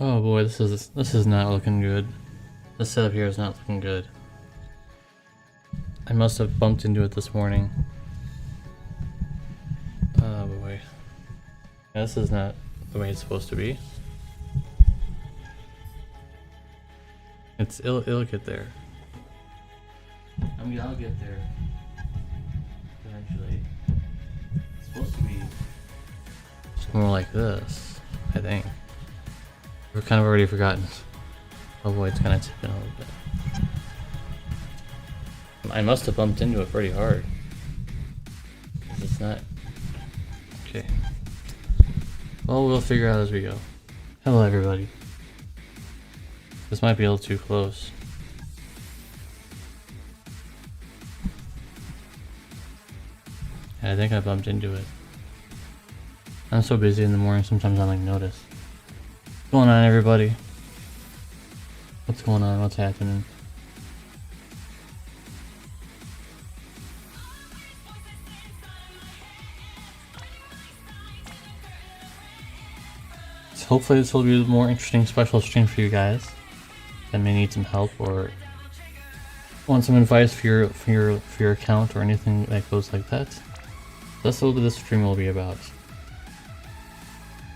Oh boy, this is not looking good. This setup here is not looking good. I must have bumped into it this morning. Oh boy. Yeah, this is not the way it's supposed to be. It'll get there. I mean, I'll get there eventually. It's supposed to be more like this, I think. We've kind of already forgotten. Oh boy, it's kind of tipping a little bit. I must have bumped into it pretty hard. It's not... Okay. Well, we'll figure out as we go. Hello everybody. This might be a little too close. Yeah, I think I bumped into it. I'm so busy in the morning, sometimes I don't like notice. What's going on, everybody? What's going on? What's happening? So hopefully this will be a more interesting special stream for you guys that may need some help or want some advice for your account or anything that goes like that. That's what this stream will be about.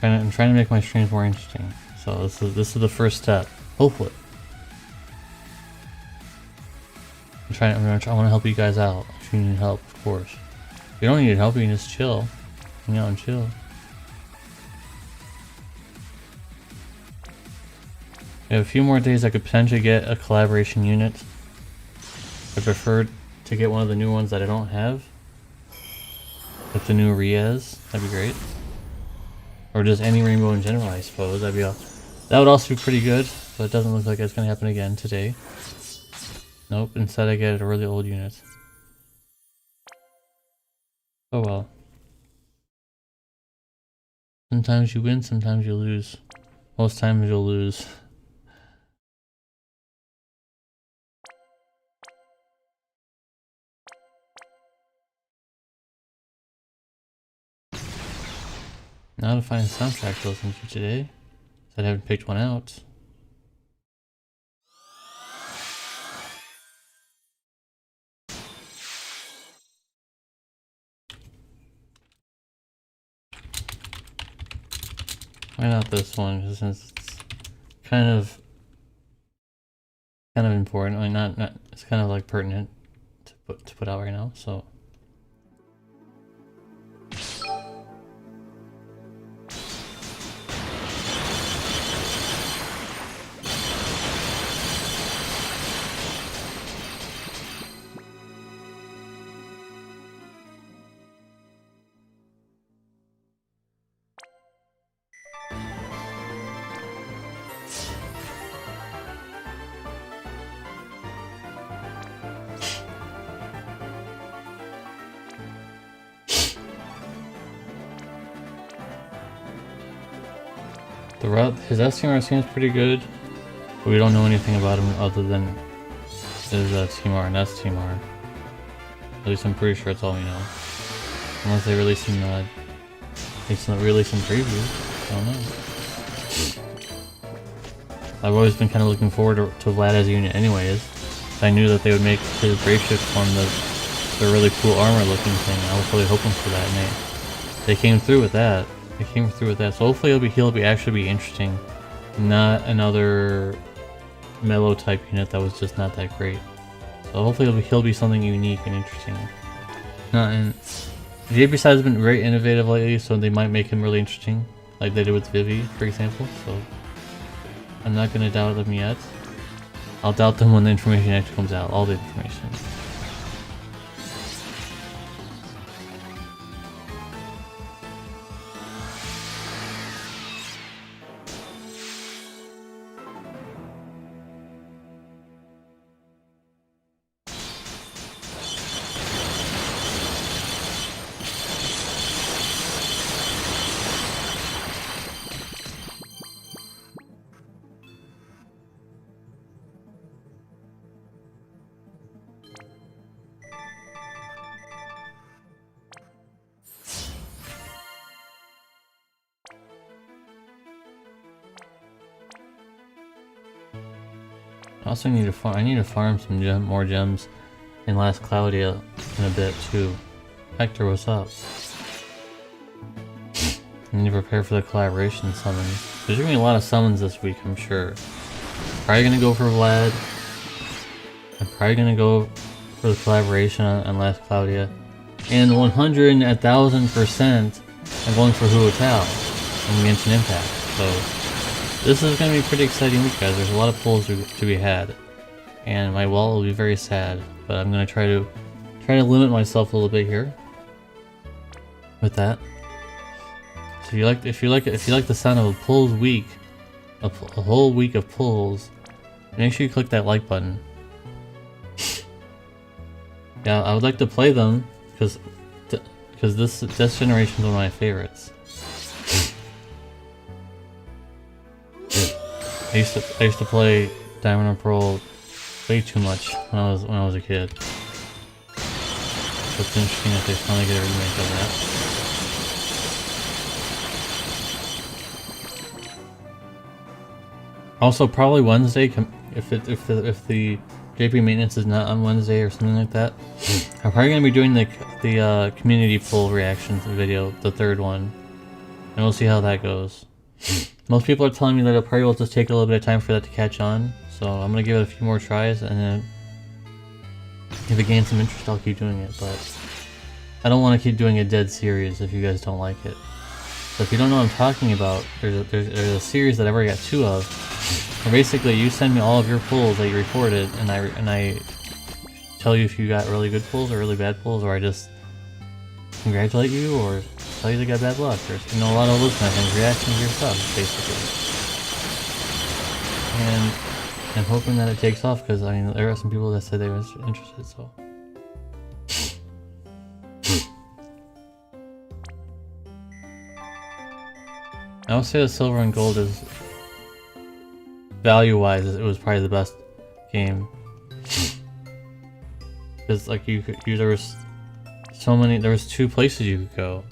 I'm trying to make my streams more interesting. So this is the first step. Hopefully. I want to help you guys out. If you need help, of course. If you don't need help, you can just chill. Hang out and chill. In a few more days, I could potentially get a collaboration unit. I prefer to get one of the new ones that I don't have. Like the new Riaz. That'd be great. Or just any rainbow in general, I suppose. That would also be pretty good, but it doesn't look like it's going to happen again today. Nope, instead I get a really old unit. Oh well. Sometimes you win, sometimes you lose. Most times you'll lose. Now to find a soundtrack to listen to today, so I haven't picked one out. Why not this one? Since it's kind of important. I mean, not. It's kind of like pertinent to put out right now. So. His STMR seems pretty good, but we don't know anything about him other than his TMR, and that's TMR. At least I'm pretty sure that's all we know. Unless they release some preview. I don't know. I've always been kind of looking forward to Vlad as a unit anyways. I knew that they would make his Braveshift one the really cool armor looking thing. I was really hoping for that, and they came through with that. So hopefully he'll actually be interesting, not another mellow type unit that was just not that great. So hopefully he'll be something unique and interesting. And JB has been very innovative lately, so they might make him really interesting, like they did with Vivi, for example. So I'm not gonna doubt them yet. I'll doubt them when the information actually comes out. All the information. I also need to farm. I need to farm some more gems in Last Claudia in a bit too. Hector, what's up? I need to prepare for the collaboration summons. There's gonna be a lot of summons this week, I'm sure. Probably gonna go for Vlad. I'm probably gonna go for the collaboration on Last Claudia. And 100 and 1000% I'm going for Huotao and Genshin Impact. So this is gonna be a pretty exciting week, guys. There's a lot of pulls to be had. And my wallet will be very sad, but I'm gonna try to limit myself a little bit here with that. So if you like the sound of a pulls week, a whole week of pulls, make sure you click that like button. Yeah, I would like to play them because this generation is one of my favorites. I used to play Diamond and Pearl way too much when I was a kid. So it's interesting that they finally get a remake of that. Also, probably Wednesday. If the JP maintenance is not on Wednesday or something like that, I'm probably gonna be doing the community poll reactions video, the third one, and we'll see how that goes. Most people are telling me that it probably will just take a little bit of time for that to catch on, so I'm gonna give it a few more tries, and then if it gains some interest, I'll keep doing it. But I don't want to keep doing a dead series if you guys don't like it. So if you don't know what I'm talking about, there's a series that I've already got 2 of. Where basically, you send me all of your pulls that you recorded, and I tell you if you got really good pulls or really bad pulls, or I just congratulate you or tell you they got bad luck, or a lot of those kind of things, reactions to your stuff, basically. And I'm hoping that it takes off because I mean there are some people that said they were interested, so. I would say the Silver and Gold is, value-wise, it was probably the best game. Because like there was 2 places you could go.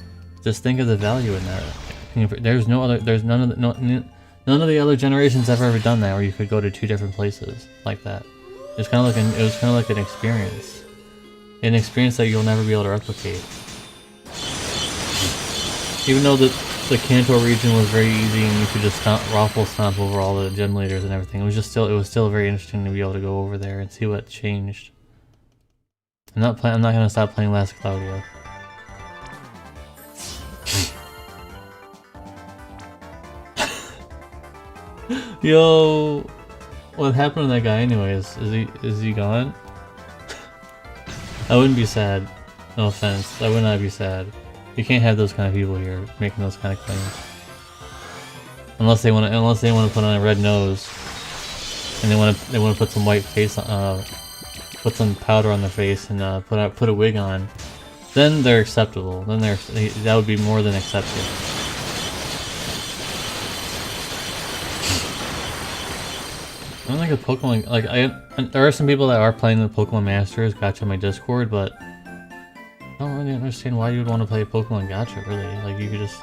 Just think of the value in that. None of the other generations have ever done that, where you could go to 2 different places like that. It was kind of like an experience that you'll never be able to replicate. Even though the Kanto region was very easy and you could just raffle stomp over all the gem leaders and everything, it was still very interesting to be able to go over there and see what changed. I'm not gonna stop playing Last Claudia. Yo, what happened to that guy anyways? Is he gone? I wouldn't be sad. No offense, I would not be sad. You can't have those kind of people here making those kind of claims. Unless they want to put on a red nose, and they want to put some white face, put some powder on their face, and put a wig on. Then they're acceptable. Then that would be more than accepted. I don't think a Pokemon, like there are some people that are playing the Pokemon Masters Gacha on my Discord, but I don't really understand why you would want to play a Pokemon Gacha, really. Like, you could just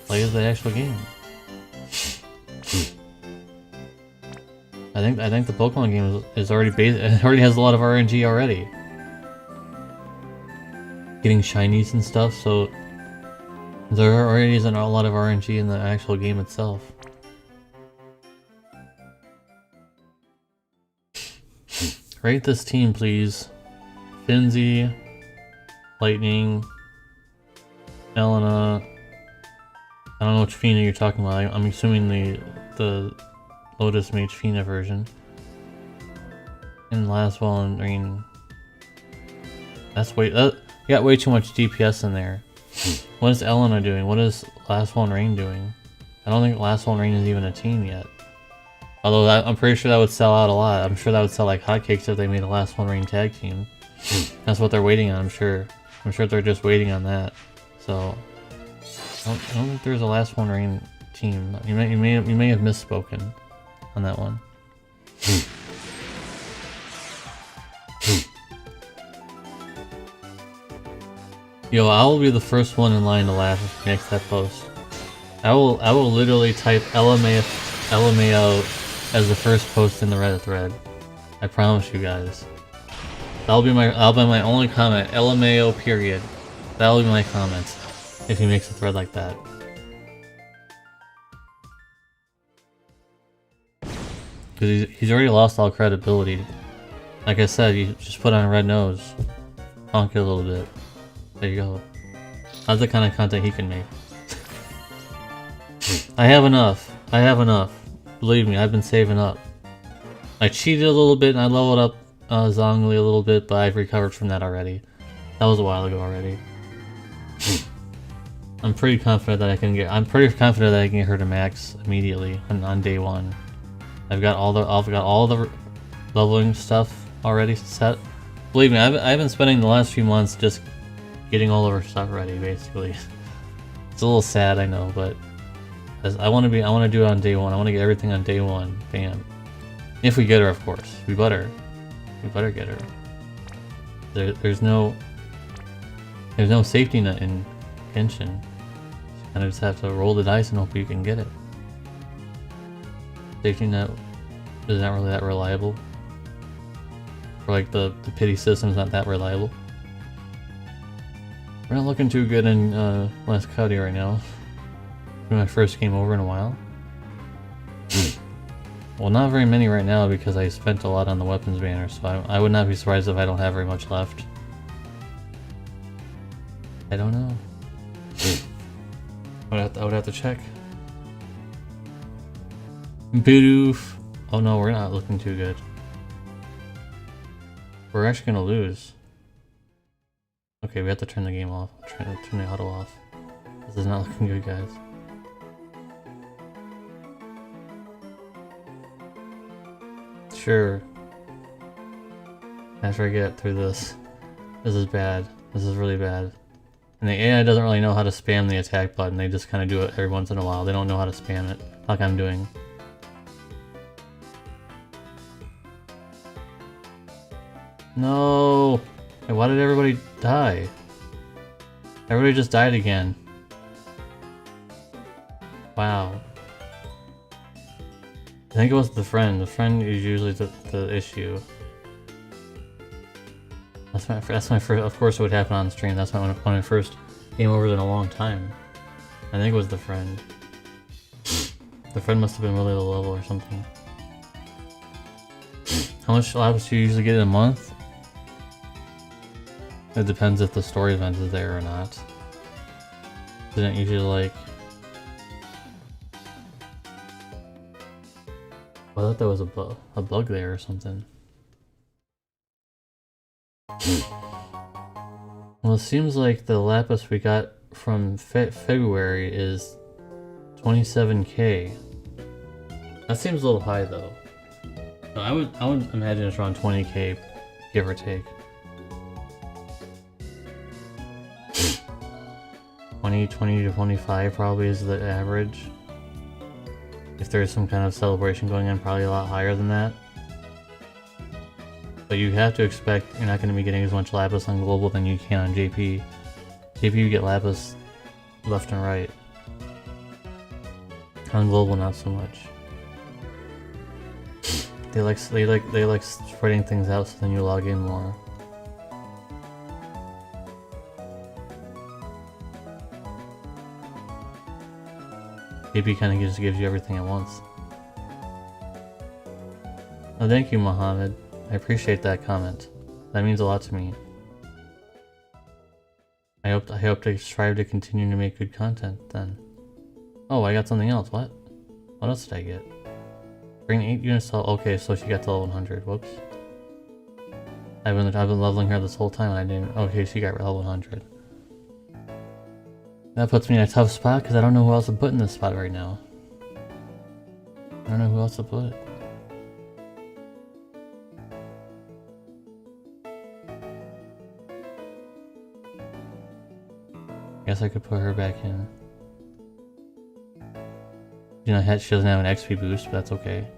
play as the actual game. I think the Pokemon game is already it already has a lot of RNG already. Getting shinies and stuff, so there already isn't a lot of RNG in the actual game itself. Rate this team, please. Finzi, Lightning, Elena. I don't know which Fina you're talking about. I'm assuming the Lotus Mage Fina version. And last one, I mean, you got way too much DPS in there. What is Elena doing? What is Last One Rain doing? I don't think Last One Rain is even a team yet. Although I'm pretty sure that would sell out a lot. I'm sure that would sell like hotcakes if they made a Last One Rain tag team. That's what they're waiting on, I'm sure. I'm sure they're just waiting on that. So I don't think there's a Last One Rain team. You may have misspoken on that one. Yo, I will be the first one in line to laugh if you make that post. I will literally type LMAO as the first post in the Reddit thread. I promise you guys. That'll be my only comment. LMAO period. That'll be my comment if he makes a thread like that. Because he's already lost all credibility. Like I said, you just put on a red nose. Honk it a little bit. There you go. That's the kind of content he can make. I have enough. I have enough. Believe me, I've been saving up. I cheated a little bit and I leveled up Zhongli a little bit, but I've recovered from that already. That was a while ago already. I'm pretty confident that I can get her to max immediately on day one. I've got all the leveling stuff already set. Believe me, I've been spending the last few months just getting all of her stuff ready, basically. It's a little sad, I know, but I want to do it on day one. I want to get everything on day one. Bam. If we get her, of course. We better get her. There's no safety net in Genshin. You kind of just have to roll the dice and hope you can get it. Safety net is not really that reliable. Or like the pity system's not that reliable. We're not looking too good in West Cuddy right now. My first game over in a while. Well, not very many right now because I spent a lot on the weapons banner, so I would not be surprised if I don't have very much left. I don't know. I would have to check. Bidoof. Oh no, we're not looking too good. We're actually gonna lose. Okay, we have to turn the game off. Turn the auto off. This is not looking good, guys. Sure. After I get through this. This is bad. This is really bad. And the AI doesn't really know how to spam the attack button. They just kind of do it every once in a while. They don't know how to spam it, like I'm doing. No! Hey, why did everybody die? Everybody just died again. Wow. I think it was the friend. The friend is usually the issue. That's my first. Of course, it would happen on stream. That's one of my first game overs in a long time. I think it was the friend. The friend must have been really low level or something. How much labs do you usually get in a month? It depends if the story event is there or not. Isn't it usually like... I thought there was a bug there or something. Well, it seems like the lapis we got from February is 27k. That seems a little high though. No, I would imagine it's around 20k, give or take. 20 to 25 probably is the average. If there's some kind of celebration going on, probably a lot higher than that. But you have to expect you're not going to be getting as much lapis on global than you can on JP. JP you get lapis left and right. On global not so much. They like spreading things out so then you log in more. JP kind of just gives you everything at once. Oh, thank you, Mohammed. I appreciate that comment. That means a lot to me. I hope to strive to continue to make good content then. Oh, I got something else. What? What else did I get? Bring 8 units to... Okay, so she got to level 100. Whoops. I've been leveling her this whole time and I didn't... Okay, she got level 100. That puts me in a tough spot because I don't know who else to put in this spot right now. I don't know who else to put. Guess I could put her back in. You know, she doesn't have an XP boost, but that's okay.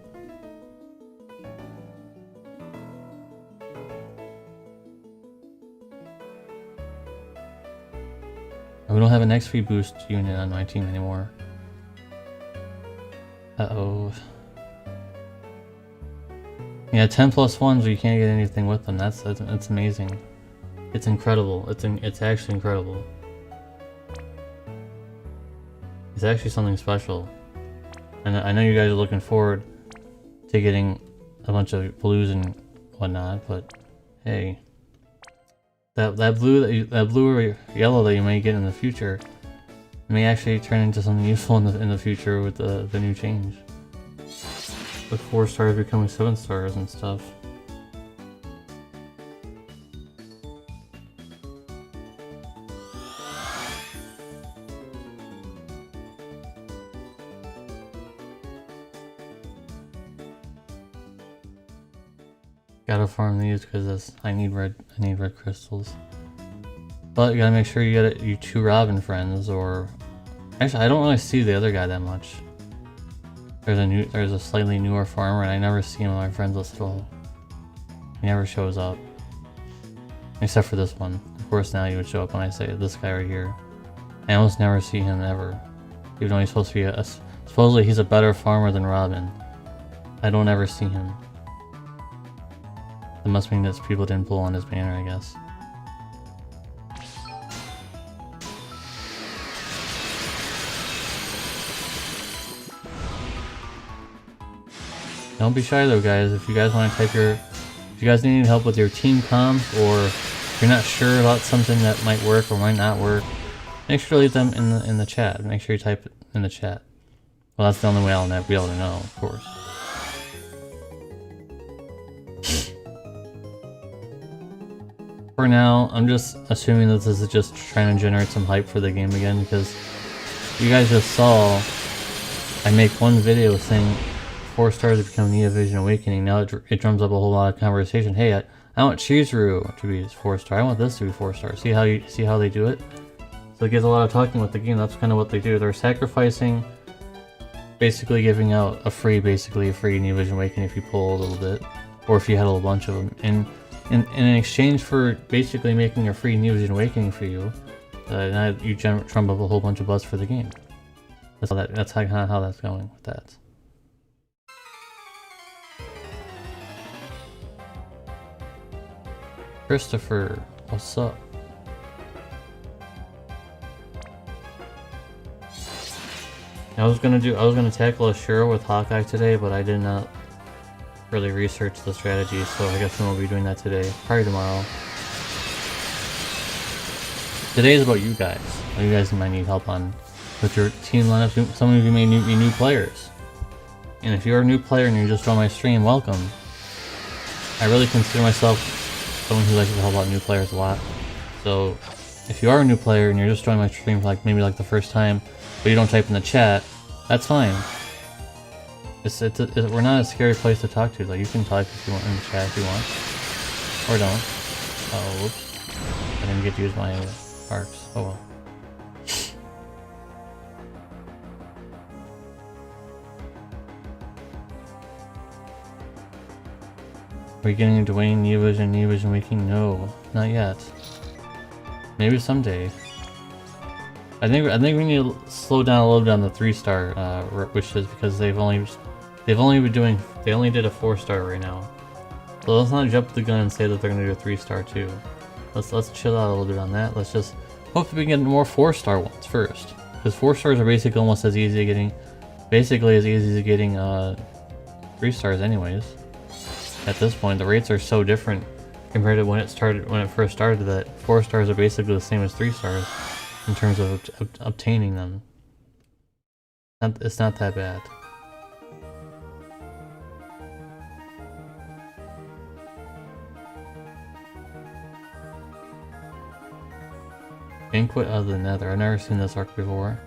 We don't have an XP boost unit on my team anymore. Uh-oh. Yeah, 10 plus ones, you can't get anything with them. That's amazing. It's incredible. It's actually incredible. It's actually something special. And I know you guys are looking forward to getting a bunch of blues and whatnot, but hey, that blue or yellow that you may get in the future may actually turn into something useful in the future with the new change. With 4 stars becoming 7 stars and stuff. Gotta farm these because I need red crystals. But you gotta make sure you get you 2 Robin friends, or actually I don't really see the other guy that much. There's a slightly newer farmer and I never see him on my friends list at all. He never shows up. Except for this one. Of course now he would show up when I say this guy right here. I almost never see him ever. Even though he's supposed to be supposedly he's a better farmer than Robin. I don't ever see him. That must mean that people didn't pull on his banner, I guess. Don't be shy though, guys. If you guys want to if you guys need help with your team comp, or if you're not sure about something that might work or might not work, make sure to leave them in the chat. Make sure you type it in the chat. Well, that's the only way I'll be able to know, of course. For now, I'm just assuming that this is just trying to generate some hype for the game again, because you guys just saw I make one video saying 4 stars to become Neo Vision Awakening. Now it drums up a whole lot of conversation. Hey, I want Chizuru to be 4 star. I want this to be 4 star. See how they do it? So it gets a lot of talking with the game. That's kind of what they do. They're sacrificing, basically giving out a free Neo Vision Awakening if you pull a little bit, or if you had a bunch of them. And in exchange for basically making a free Neo Vision Awakening for you, now you drum up a whole bunch of buzz for the game. That's how that's going with that. Christopher, what's up? I was gonna tackle Ashura with Hawkeye today, but I did not really research the strategy, so I guess we'll be doing that today. Probably tomorrow. Today is about you guys. You guys might need help on with your team lineup. Some of you may be new players. And if you're a new player and you just joined my stream, welcome. I really consider myself someone who likes to help out new players a lot. So if you are a new player and you're just joining my stream for maybe the first time, but you don't type in the chat, that's fine. We're not a scary place to talk to. Like, you can type if you want in the chat if you want, or don't. Oh, whoops! I didn't get to use my arcs. Oh well. Are we getting Dwayne Neo Vision Awakening? No, not yet. Maybe someday. I think we need to slow down a little bit on the 3-star wishes, because they only did a 4-star right now. So let's not jump the gun and say that they're gonna do a 3-star too. Let's chill out a little bit on that. Let's just hope we can get more 4-star ones first, because 4 stars are basically almost as easy as getting 3 stars anyways. At this point, the rates are so different compared to when it first started, that 4 stars are basically the same as 3 stars in terms of obtaining them. It's not that bad. Banquet of the Nether. I've never seen this arc before.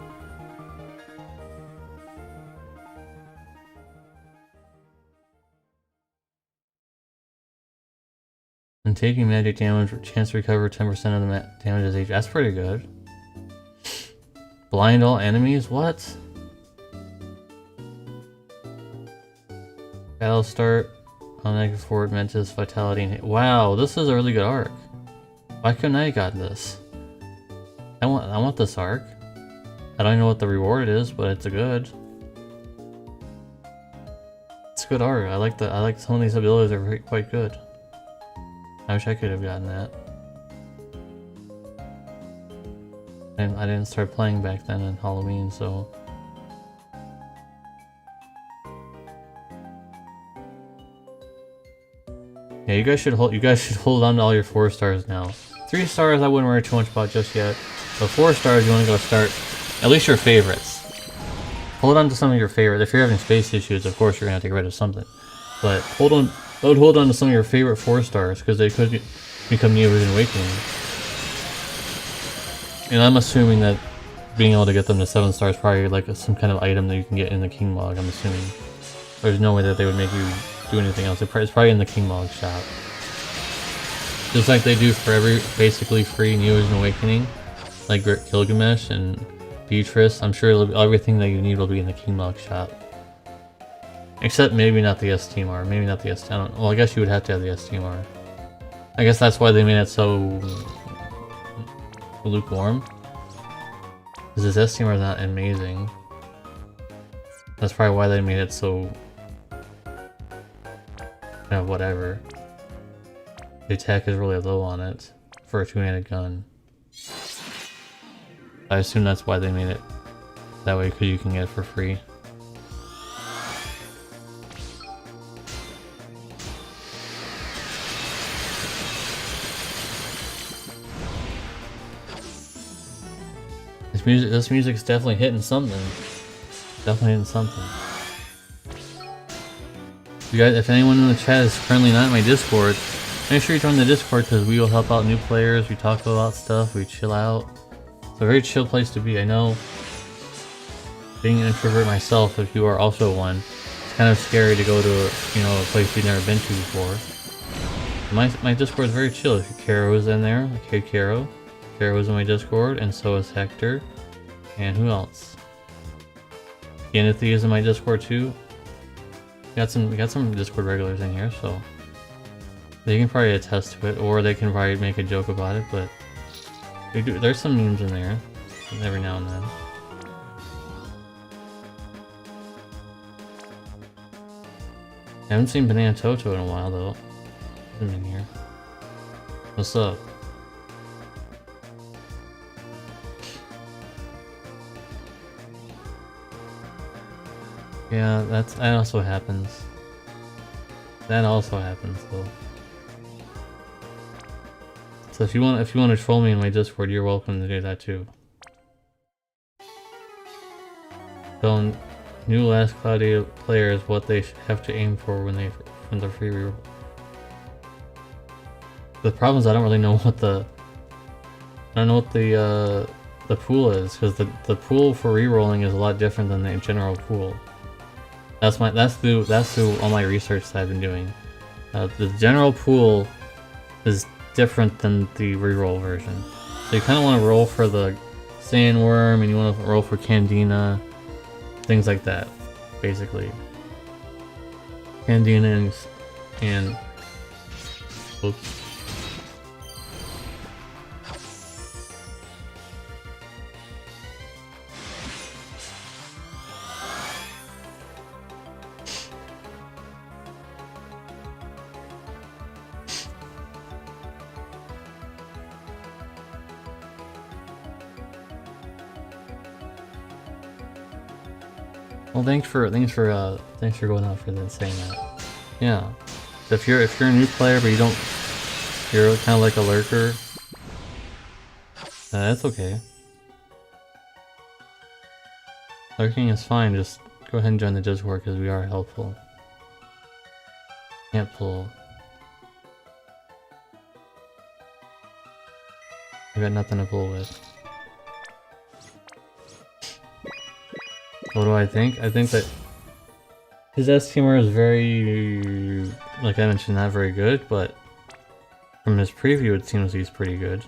And taking magic damage, chance to recover 10% of the damage as age. That's pretty good. Blind all enemies? What? Battle start on negative forward, Mentis, Vitality, and wow, this is a really good arc. Why couldn't I have gotten this? I want this arc. I don't know what the reward is, but it's a good. It's good art. I like some of these abilities are quite good. I wish I could have gotten that. And I didn't start playing back then on Halloween, so. Yeah, you guys should hold on to all your 4 stars now. 3 stars I wouldn't worry too much about just yet. But 4 stars you want to go start at least your favorites. Hold on to some of your favorites. If you're having space issues, of course you're gonna have to get rid of something. But hold on to some of your favorite 4 stars because they could become Neo Vision Awakening. And I'm assuming that being able to get them to 7 stars is probably like some kind of item that you can get in the King Log. I'm assuming. There's no way that they would make you do anything else. It's probably in the King Log shop. Just like they do for every basically free Neo Vision Awakening, like Gilgamesh and Beatrice. I'm sure everything that you need will be in the King Log shop. Except maybe not the STMR. Maybe not the STMR. Well, I guess you would have to have the STMR. I guess that's why they made it so lukewarm. Because this STMR is not amazing. That's probably why they made it so kind of whatever. The attack is really low on it for a 2-handed gun. I assume that's why they made it that way, because you can get it for free. This music's definitely hitting something. Definitely hitting something. You guys, if anyone in the chat is currently not in my Discord, make sure you join the Discord because we will help out new players. We talk about stuff. We chill out. It's a very chill place to be. I know, being an introvert myself, if you are also one, it's kind of scary to go to a place you've never been to before. My Discord is very chill. Karo is in there. Okay, Karo. Karo is in my Discord, and so is Hector. And who else? Yanathy is in my Discord too. We got some Discord regulars in here, so they can probably attest to it, or they can probably make a joke about it. But there's some memes in there every now and then. I haven't seen Banana Toto in a while though. I'm in here. What's up? Yeah, that also happens. That also happens though. So if you want to troll me in my Discord, you're welcome to do that too. Tell new Last Cloudy players what they have to aim for when they're free reroll. The problem is I don't really know what the pool is, because the pool for rerolling is a lot different than the general pool. That's through all my research that I've been doing. The general pool is different than the reroll version. So you kind of want to roll for the sandworm, and you want to roll for Candina, things like that, basically. Candina and oops. Well, thanks for going out for that, saying that. Yeah, so if you're a new player but you're kind of like a lurker, that's okay. Lurking is fine. Just go ahead and join the Discord because we are helpful. Can't pull. I got nothing to pull with. What do I think? I think that his STMR is very, like I mentioned, not very good, but from his preview it seems he's pretty good.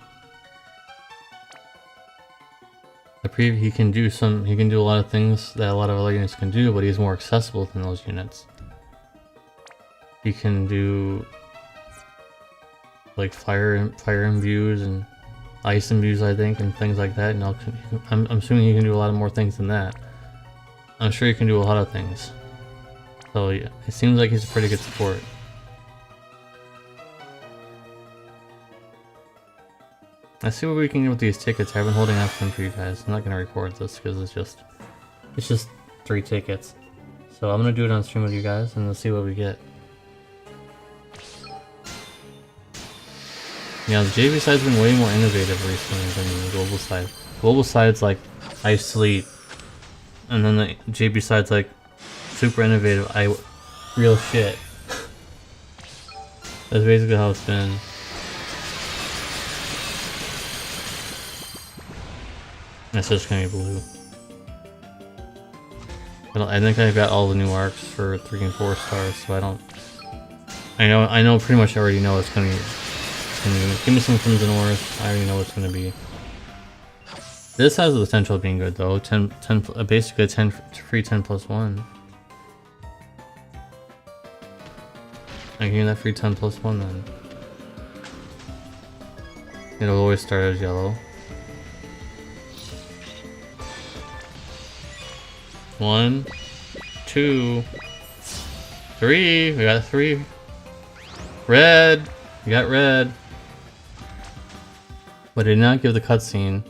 The preview, he can do a lot of things that a lot of other units can do, but he's more accessible than those units. He can do like fire imbues and ice imbues, I think, and things like that. And I'm assuming he can do a lot more things than that. I'm sure you can do a lot of things. So yeah, it seems like he's a pretty good support. Let's see what we can get with these tickets. I've been holding out for them for you guys. I'm not gonna record this because it's just 3 tickets. So I'm gonna do it on stream with you guys and let's see what we get. Yeah, the JV side's been way more innovative recently than the global side. Global side's like ice sleep, and then the JB side's like super innovative. Real shit. That's basically how it's been. It's just gonna be blue. I think I've got all the new arcs for 3 and 4 stars, so I know pretty much already know it's gonna be. Give me some Crimson Ores. I already know what's gonna be. This has the potential of being good though. Basically 10 free 10+1. I give you that free 10+1 then. It'll always start as yellow. 1, 2, 3. We got 3. Red. We got red. But it did not give the cutscene,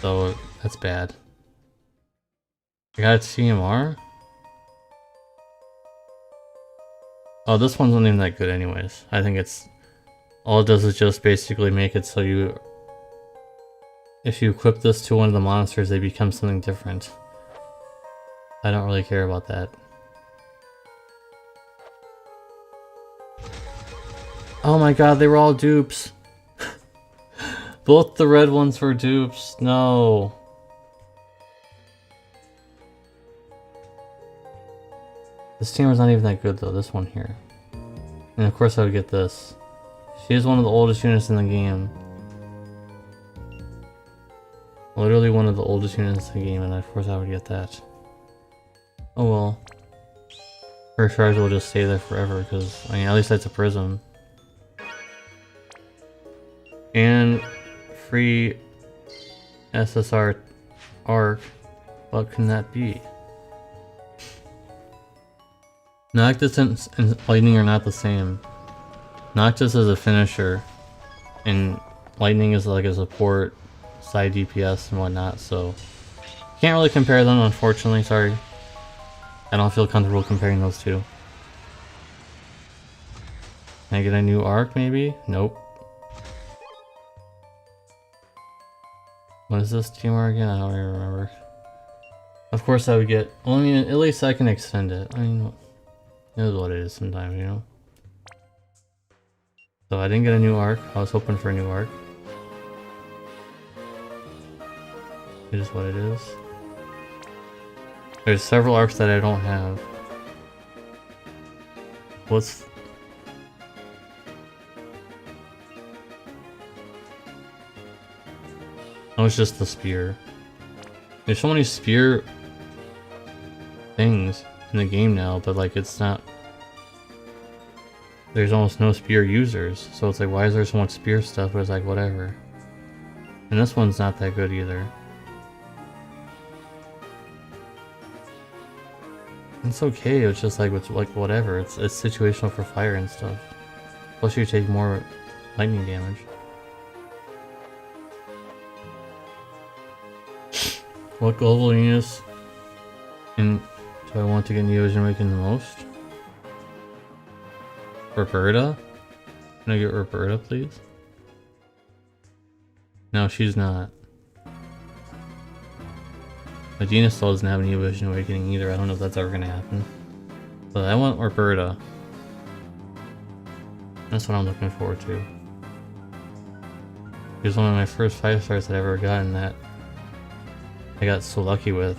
so that's bad. I got a TMR? Oh, this one's not even that good anyways. I think all it does is just basically make it so if you equip this to one of the monsters, they become something different. I don't really care about that. Oh my god, they were all dupes. Both the red ones were dupes. No. This tamer's not even that good though, this one here. And of course I would get this. She is one of the oldest units in the game. Literally one of the oldest units in the game, and of course I would get that. Oh well. Her charge will just stay there forever, because, I mean, at least that's a prism. And free SSR arc. What can that be? Noctis and Lightning are not the same. Noctis is a finisher, and Lightning is like a support, side DPS and whatnot, so can't really compare them, unfortunately, sorry. I don't feel comfortable comparing those two. Can I get a new arc, maybe? Nope. What is this TMR again? I don't even remember. Of course I would get... Well, I mean, at least I can extend it. I mean, it is what it is sometimes, you know? So I didn't get a new arc. I was hoping for a new arc. It is what it is. There's several arcs that I don't have. What's... Oh, it's just the spear. There's so many spear things in the game now, but like it's not... There's almost no spear users, so it's like, why is there so much spear stuff? But it's like, whatever. And this one's not that good either. It's okay, it's just like, it's like whatever. It's situational for fire and stuff. Plus you take more lightning damage. What global units do I want to get Neo-Vision Awakened the most? Roberta? Can I get Roberta, please? No, she's not. Medina still doesn't have Neo-Vision Awakening either. I don't know if that's ever gonna happen. But I want Roberta. That's what I'm looking forward to. It was one of my first 5 stars that I ever gotten that I got so lucky with.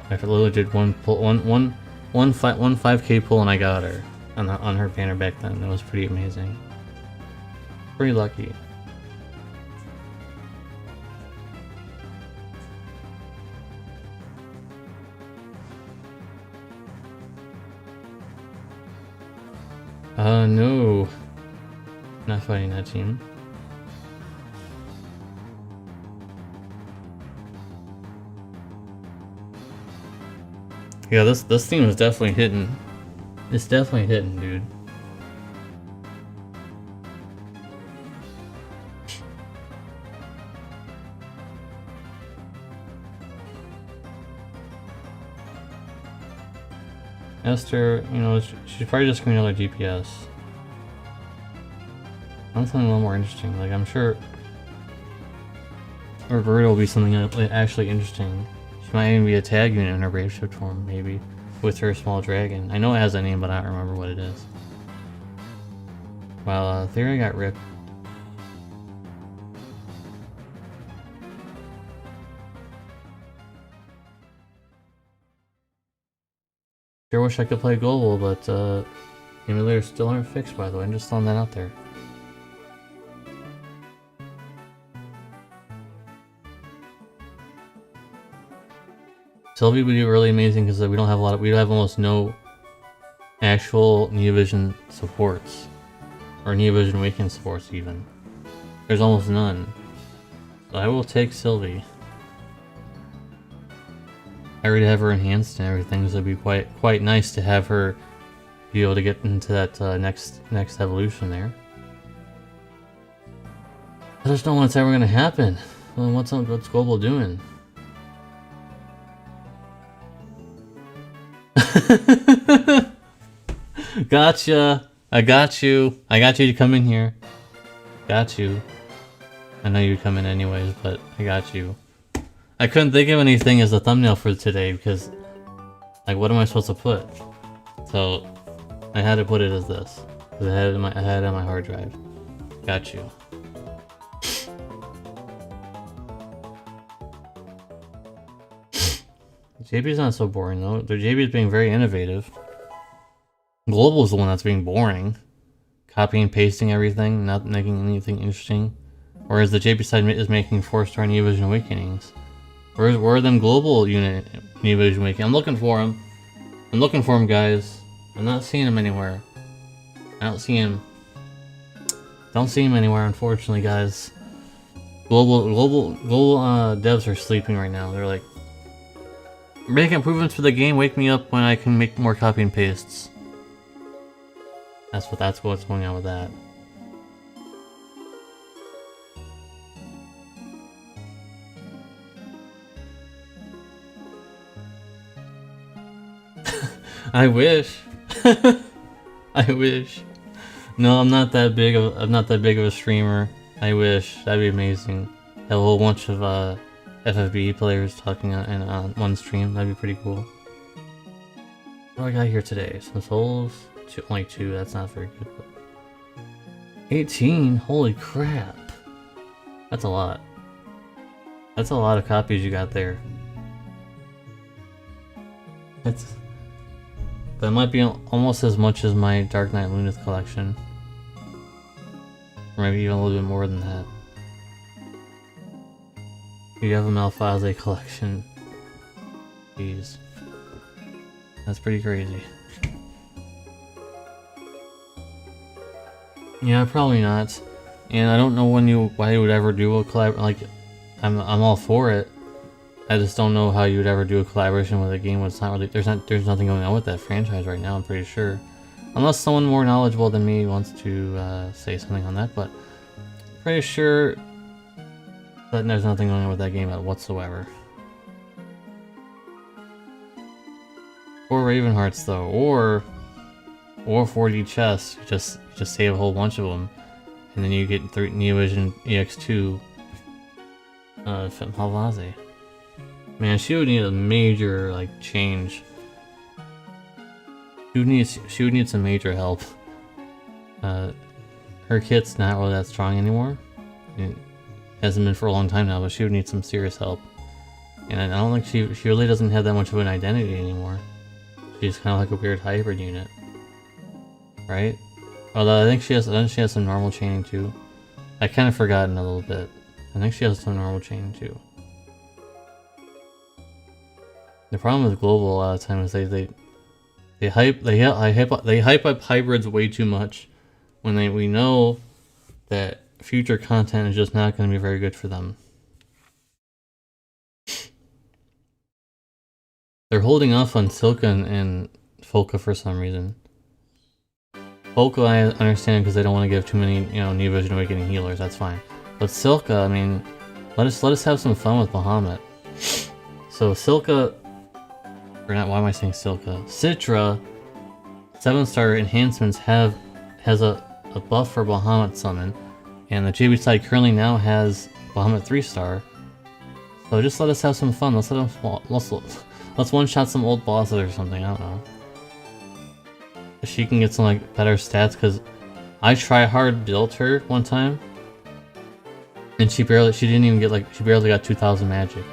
I literally did one 5k pull and I got her on her banner back then. That was pretty amazing. Pretty lucky. No. Not fighting that team. Yeah, this theme is definitely hitting. It's definitely hitting, dude. Esther, you know, she's probably just gonna be another DPS. Something a little more interesting. Like, I'm sure Roberta will be something actually interesting. She might even be a tag unit in her Brave Shift form, maybe, with her small dragon. I know it has a name, but I don't remember what it is. Well, Theory got ripped. Sure wish I could play Global, but emulators still aren't fixed, by the way. I'm just throwing that out there. Sylvie would be really amazing because we don't have a lot of, we have almost no actual Neovision supports. Or Neovision Awakening supports even. There's almost none. So I will take Sylvie. I already have her enhanced and everything, so it'd be quite nice to have her be able to get into that next evolution there. I just don't know what's ever gonna happen. Well, what's Global doing? Gotcha! I got you! I got you to come in here. Got you. I know you'd come in anyways, but I got you. I couldn't think of anything as a thumbnail for today because, like, what am I supposed to put? So, I had to put it as this. Because I had it on my hard drive. Got you. JB's not so boring though. The JB's being very innovative. Global is the one that's being boring. Copying and pasting everything, not making anything interesting. Whereas the JB side is making 4-star Neovision Awakenings. Where are them Global unit Neovision Awakening? I'm looking for them. I'm looking for them, guys. I'm not seeing them anywhere. I don't see him. Don't see him anywhere, unfortunately, guys. Global devs are sleeping right now. They're like, make improvements for the game. Wake me up when I can make more copy and pastes. That's what's going on with that. I wish. I wish. No, I'm not that big of a streamer. I wish. That'd be amazing. Have a whole bunch of FFBE players talking on one stream. That'd be pretty cool. What do I got here today? Some souls? Only 2. That's not very good. But 18? Holy crap. That's a lot. That's a lot of copies you got there. That might be almost as much as my Dark Knight Lunith collection. Or maybe even a little bit more than that. You have a Malphase collection. Jeez. That's pretty crazy. Yeah, probably not. And I don't know why you would ever do a collab. Like, I'm all for it. I just don't know how you would ever do a collaboration with a game when it's not really there's nothing going on with that franchise right now. I'm pretty sure, unless someone more knowledgeable than me wants to say something on that. But pretty sure that there's nothing going on with that game whatsoever. Or Ravenhearts though, or 4D chess. You just save a whole bunch of them, and then you get Neovision EX2 Malphase. Man, she would need a major like change. She would need some major help. Her kit's not really that strong anymore. It hasn't been for a long time now, but she would need some serious help. And I don't think she really doesn't have that much of an identity anymore. She's kind of like a weird hybrid unit, right? Although I think she has some normal chaining too. I kind of forgotten a little bit. I think she has some normal chaining too. The problem with Global a lot of times is they hype up hybrids way too much when we know that future content is just not going to be very good for them. They're holding off on Silka and Folka for some reason. Folka I understand because they don't want to give too many, you know, New Vision Awakening healers, that's fine. But Silka, I mean, let us have some fun with Bahamut. So Silka, or not, why am I saying Silka? Citra, 7-star enhancements has a buff for Bahamut summon, and the JB side currently now has Bahamut 3-star. So just let us have some fun. Let's one-shot some old bosses or something. I don't know. If she can get some like better stats, because I try hard built her one time, and she barely got 2,000 magic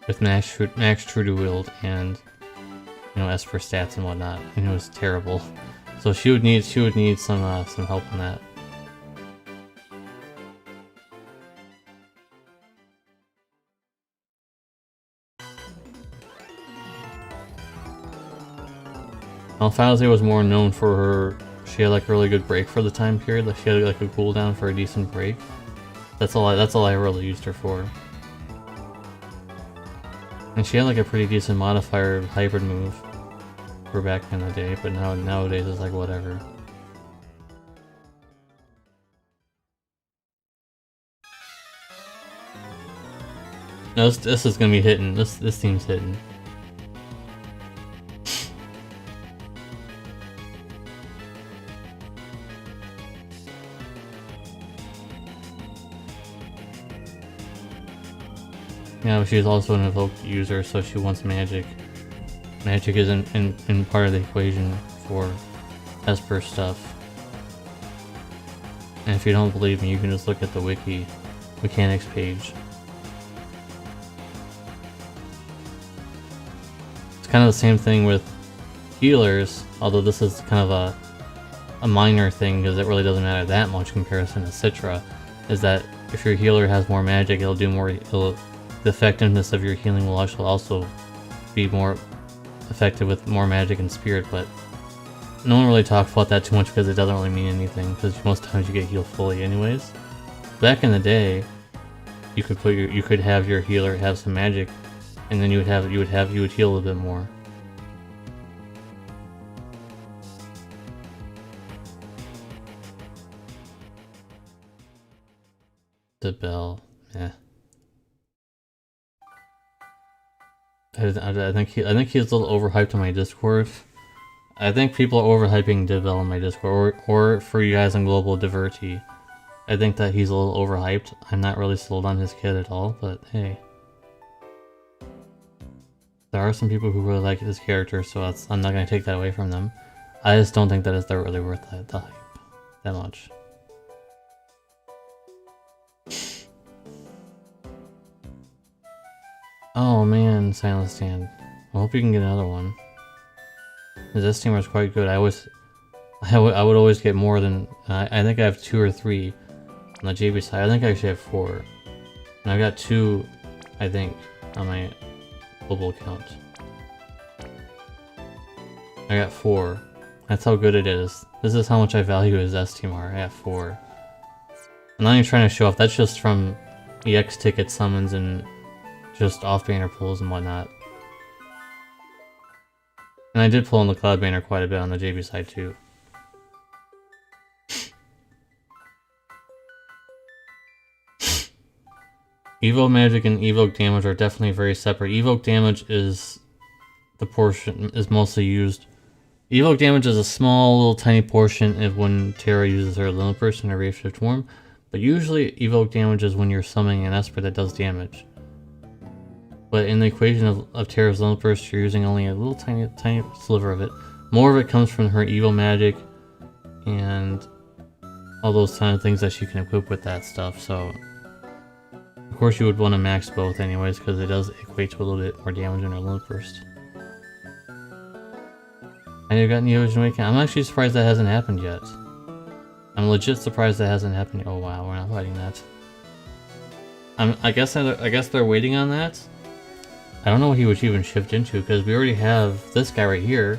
with max true to wield and, you know, Esper stats and whatnot, and it was terrible. So she would need some help on that. Alphazia was more known for her. She had like a really good break for the time period. Like she had like a cooldown for a decent break. That's all I really used her for. And she had like a pretty decent modifier hybrid move for back in the day, but nowadays it's like whatever. No, this is gonna be hitting. This team's hitting. Yeah, but she's also an evoked user, so she wants magic. Magic isn't in part of the equation for Esper stuff. And if you don't believe me, you can just look at the wiki mechanics page. It's kind of the same thing with healers, although this is kind of a minor thing because it really doesn't matter that much in comparison to Citra, is that if your healer has more magic, it'll do more. The effectiveness of your healing will also be more effective with more magic and spirit, but no one really talks about that too much because it doesn't really mean anything, because most times you get healed fully anyways. Back in the day, you could have your healer have some magic, and then you would heal a little bit more. The bell, yeah. I think he's a little overhyped on my Discord. I think people are overhyping Dibel on my Discord, or for you guys on Global Diverty. I think that he's a little overhyped. I'm not really sold on his kid at all, but hey. There are some people who really like his character, so I'm not going to take that away from them. I just don't think that they're really worth the hype that much. Oh man, Silent Stand. I hope you can get another one. This team was quite good. I would always get more than I think I have 2 or 3 on the JB side. I think I actually have 4, and I've got 2, I think, on my global account. I got 4. That's how good it is. This is how much I value his STMR. I have 4. I'm not even trying to show off. That's just from EX ticket summons and just off banner pulls and whatnot. And I did pull on the Cloud banner quite a bit on the JB side too. Evoke magic and evoke damage are definitely very separate. Evoke damage is the portion is mostly used. Evoke damage is a small little tiny portion of when Terra uses her Limit Burst in her Rave Shift form, but usually evoke damage is when you're summoning an Esper that does damage. But in the equation of Terra's Limit Burst, you're using only a little tiny sliver of it. More of it comes from her Evo magic and all those kind of things that she can equip with that stuff. So, of course, you would want to max both anyways, because it does equate to a little bit more damage in her Limit Burst. And you've got Neo Vision Awakening. I'm actually surprised that hasn't happened yet. I'm legit surprised that hasn't happened yet. Oh wow, we're not fighting that. I guess they're waiting on that. I don't know what he would even shift into, because we already have this guy right here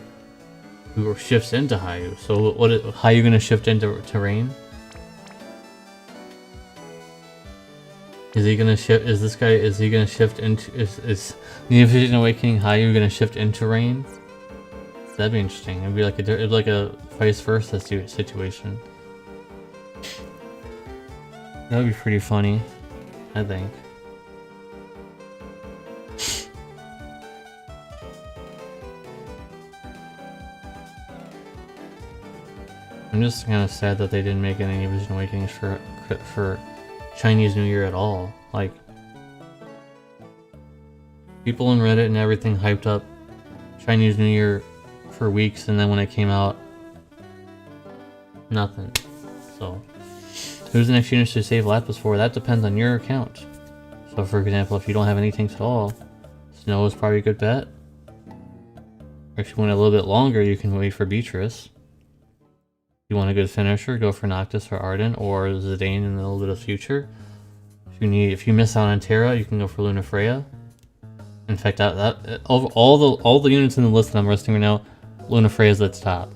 who shifts into Hayu. So how are you going to shift into Rain? Is he gonna shift? Is this guy? Is he gonna shift into? Is the Vision Awakening Hayu gonna shift into rain? That'd be interesting. It'd be like a vice versa situation. That would be pretty funny, I think. I'm just kind of sad that they didn't make any Vision Awakenings for Chinese New Year at all. Like, people in Reddit and everything hyped up Chinese New Year for weeks, and then when it came out, nothing. So, who's the next unit to save Lapis for? That depends on your account. So, for example, if you don't have any tanks at all, Snow is probably a good bet. Or if you want a little bit longer, you can wait for Beatrice. If you want a good finisher, go for Noctis or Arden or Zidane in a little bit of future. If you miss out on Terra, you can go for Lunafreya. In fact, all the units in the list that I'm listing right now, Lunafreya is at the top.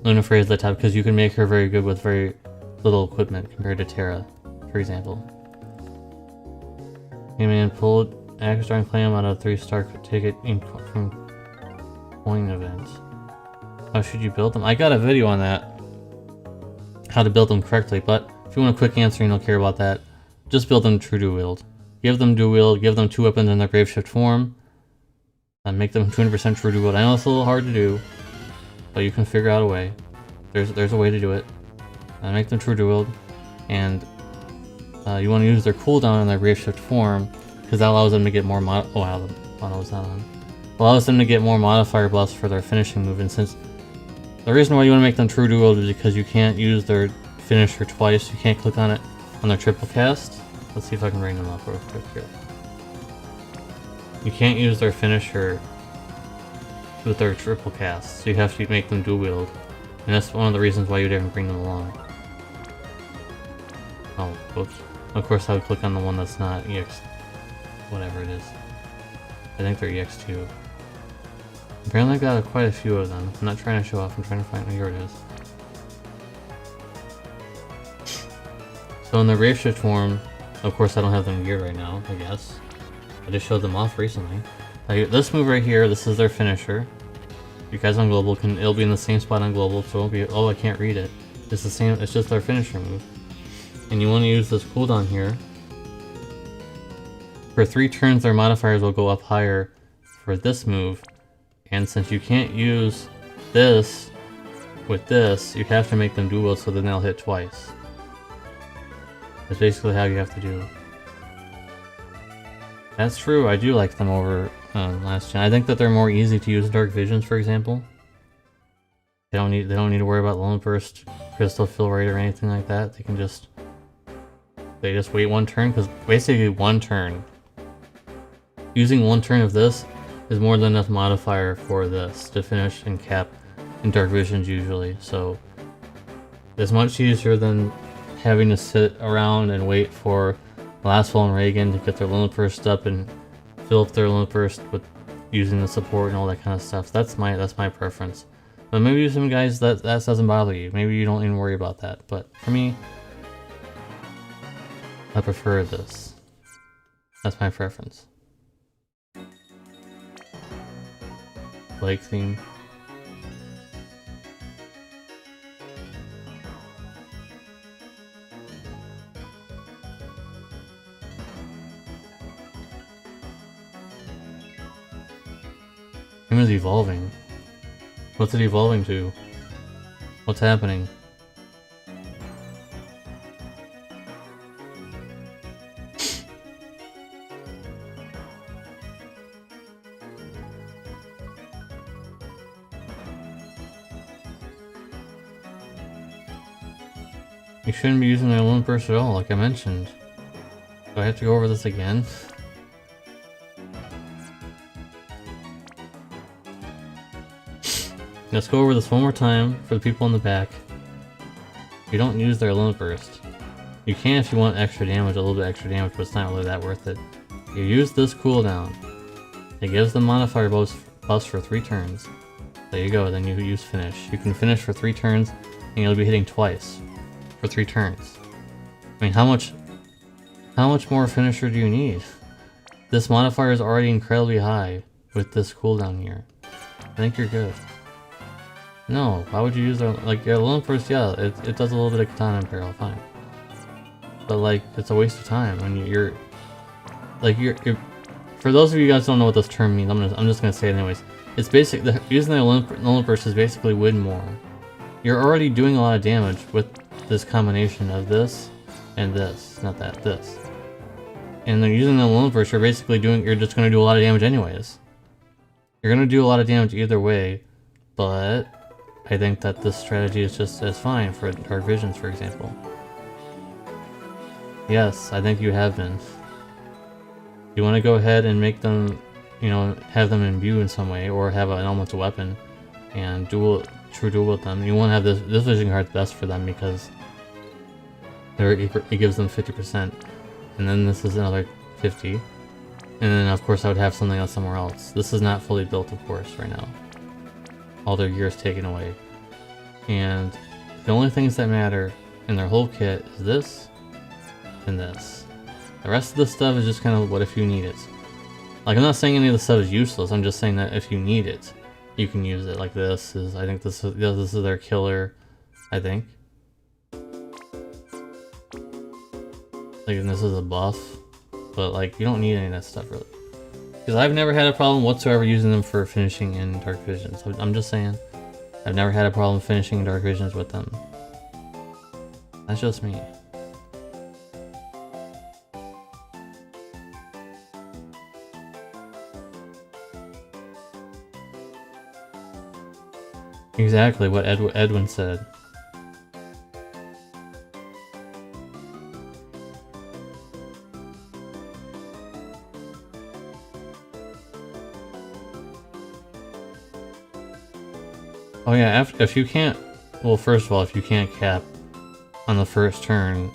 Lunafreya is at the top because you can make her very good with very little equipment compared to Terra, for example. Hey man, pulled Axe and Clam out of 3-star ticket from coin events. How should you build them? I got a video on that. How to build them correctly, but if you want a quick answer and you don't care about that, just build them true dual wield. Give them dual wield, give them 2 weapons in their Graveshift form, and make them 200% true dual wield. I know it's a little hard to do, but you can figure out a way. There's a way to do it. Make them true dual wield, and you want to use their cooldown in their Graveshift form, because that allows them to get more oh wow, the funnel was not on. Allows them to get more modifier buffs for their finishing move, and since the reason why you want to make them true dual is because you can't use their finisher twice. You can't click on it on their triple cast. Let's see if I can bring them up real quick here. You can't use their finisher with their triple cast, so you have to make them dual wield, and that's one of the reasons why you'd ever bring them along. Oh, whoops. Of course I would click on the one that's not EX, whatever it is. I think they're EX2. Apparently I got quite a few of them. I'm not trying to show off, I'm trying to find, here it is. So in the Graveshift form, of course I don't have them geared right now, I guess. I just showed them off recently. This move right here, this is their finisher. You guys on global it'll be in the same spot on global, so it won't be, oh I can't read it. It's the same, it's just their finisher move. And you want to use this cooldown here. For 3 turns their modifiers will go up higher for this move. And since you can't use this with this, you have to make them dual so then they'll hit twice. That's basically how you have to do it. That's true, I do like them over last gen. I think that they're more easy to use Dark Visions, for example. They don't need to worry about Lone Burst, Crystal Fill Rate, or anything like that. They can just wait 1 turn, because basically 1 turn. Using 1 turn of this is more than enough modifier for this to finish and cap in Dark Visions usually. So it's much easier than having to sit around and wait for Lastfall and Reagan to get their Limit Burst up and fill up their Limit Burst with using the support and all that kind of stuff. That's my preference. But maybe some guys that doesn't bother you. Maybe you don't even worry about that. But for me, I prefer this. That's my preference. Lake theme. Him is evolving. What's it evolving to? What's happening? You shouldn't be using their Lone Burst at all, like I mentioned. Do I have to go over this again? Let's go over this one more time for the people in the back. You don't use their Lone Burst. You can if you want extra damage, a little bit extra damage, but it's not really that worth it. You use this cooldown. It gives them modifier buffs for 3 turns. There you go, then you use finish. You can finish for 3 turns, and you'll be hitting twice for 3 turns. I mean, how much How much more finisher do you need? This modifier is already incredibly high with this cooldown here. I think you're good. No, why would you use our, like, yeah, Lone First, yeah, it does a little bit of katana imperial, fine. But like, it's a waste of time when you're for those of you guys who don't know what this term means, I'm just gonna say it anyways. It's basically, using the Lone First is basically win more. You're already doing a lot of damage with this combination of this and this, not that, this. And then using the Lone First, you're just gonna do a lot of damage anyways. You're gonna do a lot of damage either way, but I think that this strategy is just as fine for Dark Visions, for example. Yes, I think you have been. You want to go ahead and make them, you know, have them imbue in some way, or have an elemental weapon, and true duel with them. You want to have this vision card best for them because it gives them 50%, and then this is another 50, and then of course I would have something else somewhere else. This is not fully built, of course, right now. All their gear is taken away, and the only things that matter in their whole kit is this and this. The rest of the stuff is just kind of what if you need it. Like, I'm not saying any of the stuff is useless, I'm just saying that if you need it, you can use it. Like this is, I think this is their killer, I think. Like, and this is a buff, but like, you don't need any of that stuff really. Because I've never had a problem whatsoever using them for finishing in Dark Visions. I'm just saying, I've never had a problem finishing Dark Visions with them. That's just me. Exactly what Edwin said. Oh yeah, if you can't, well, first of all, if you can't cap on the first turn,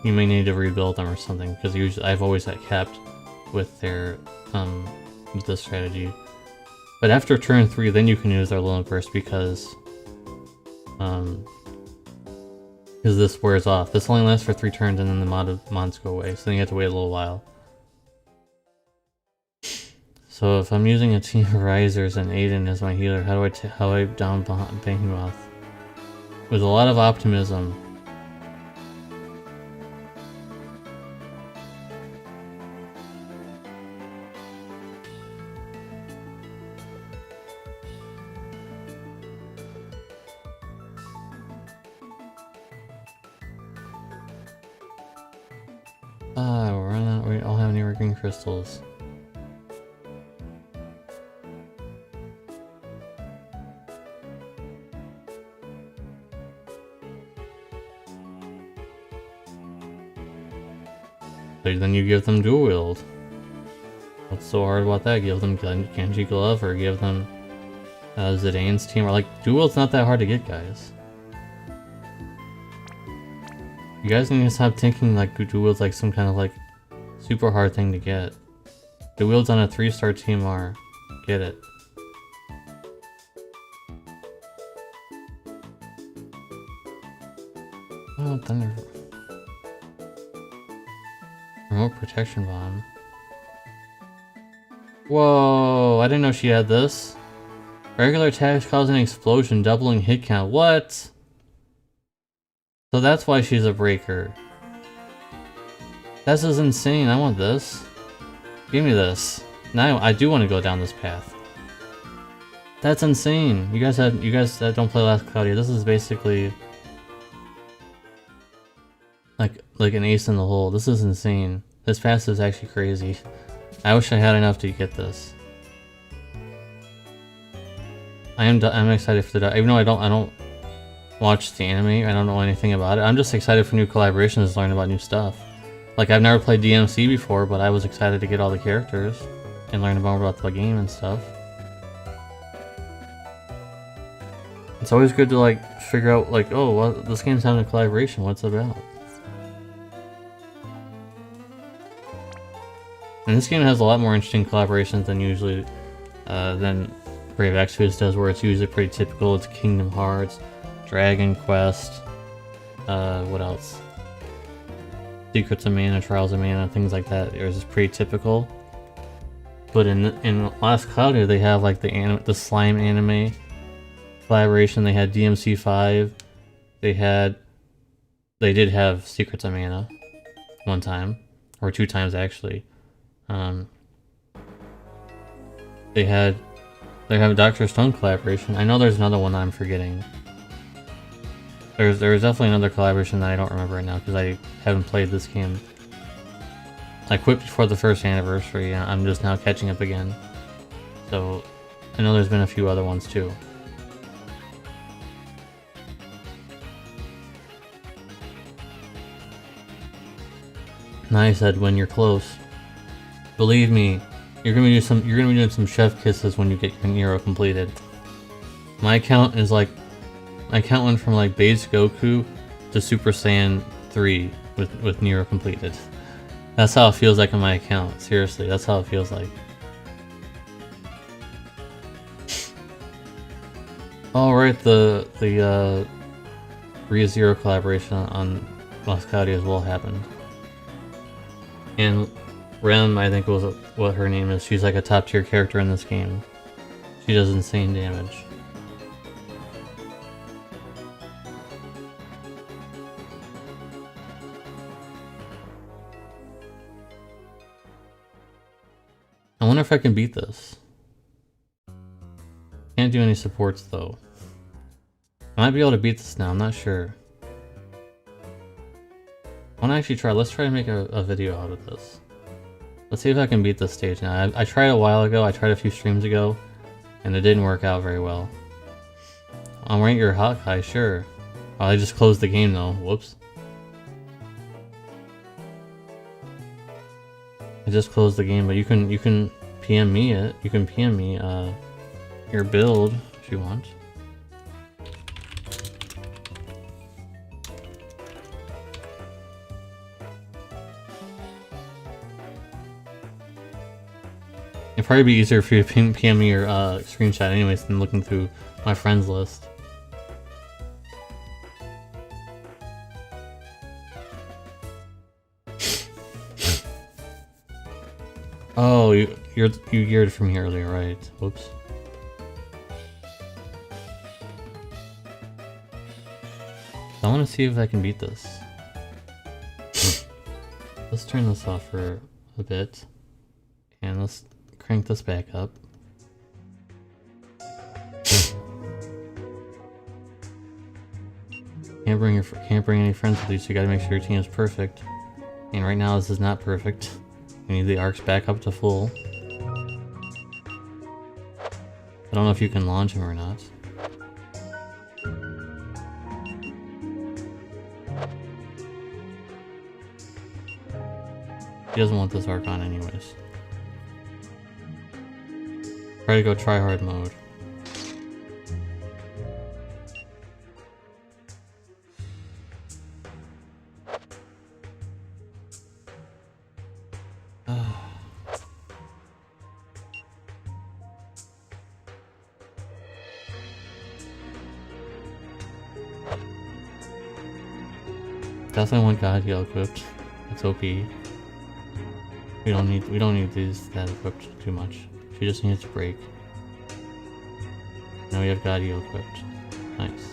you may need to rebuild them or something, because usually I've always had capped with their with this strategy. But after turn 3, then you can use their Lone First because this wears off. This only lasts for 3 turns and then the mods go away, so then you have to wait a little while. So if I'm using a team of Risers and Aiden as my healer, how do I down Behemoth? With a lot of optimism. We don't have any working crystals. So then you give them dual wield. What's so hard about that? Give them Genji Glove or give them Zidane's team. Or like, dual wield's not that hard to get, guys. You guys need to stop thinking like dual wield's like some kind of like super hard thing to get. Dual wields on a 3-star team are. Get it. Oh, thunder. Remote protection bomb. Whoa, I didn't know she had this. Regular attacks cause an explosion, doubling hit count. What? So that's why she's a breaker. This is insane. I want this. Give me this. Now I do want to go down this path. That's insane. You guys that don't play Last Cloudia, this is basically like an ace in the hole. This is insane. This pass is actually crazy. I wish I had enough to get this. I'm excited for the, even though I don't watch the anime, I don't know anything about it. I'm just excited for new collaborations to learn about new stuff. Like, I've never played DMC before, but I was excited to get all the characters and learn more about the game and stuff. It's always good to like figure out like, oh, well, this game's having a collaboration, what's it about? And this game has a lot more interesting collaborations than usually, than Brave Exvius does, where it's usually pretty typical. It's Kingdom Hearts, Dragon Quest, what else? Secrets of Mana, Trials of Mana, things like that. It was just pretty typical. But in Last Cloud, they have like the slime anime collaboration. They had DMC5. They did have Secrets of Mana one time, or 2 times actually. They have a Dr. Stone collaboration. I know there's another one that I'm forgetting. There's definitely another collaboration that I don't remember right now because I haven't played this game. I quit before the first anniversary and I'm just now catching up again. So I know there's been a few other ones too. Nice, Edwin, you're close. Believe me, you're gonna be doing some chef kisses when you get your Nero completed. My account went from like base Goku to Super Saiyan 3 with Nero completed. That's how it feels like in my account. Seriously, that's how it feels like. Alright, the ReZero collaboration on Lost Cloudy as well happened. And Rem, I think was what her name is. She's like a top tier character in this game. She does insane damage. I wonder if I can beat this. Can't do any supports though. I might be able to beat this now, I'm not sure. I want to actually try, let's try to make a video out of this. Let's see if I can beat this stage now. I tried a while ago, I tried a few streams ago, and it didn't work out very well. I'm rank your Hawkeye, sure. Oh, I just closed the game though, whoops. I just closed the game, but you can PM me it. You can PM me your build if you want. It'd probably be easier for you to PM me your screenshot anyways than looking through my friends list. Oh, you geared from here earlier, right? Whoops. I want to see if I can beat this. Let's turn this off for a bit, and let's crank this back up. Can't bring any friends with you, so you gotta make sure your team is perfect. And right now this is not perfect. We need the arcs back up to full. I don't know if you can launch him or not. He doesn't want this arc on anyways. Try to go try hard mode. Definitely want God Heal equipped. It's OP. We don't need that equipped too much. She just needs to break. Now we have God Heal equipped. Nice.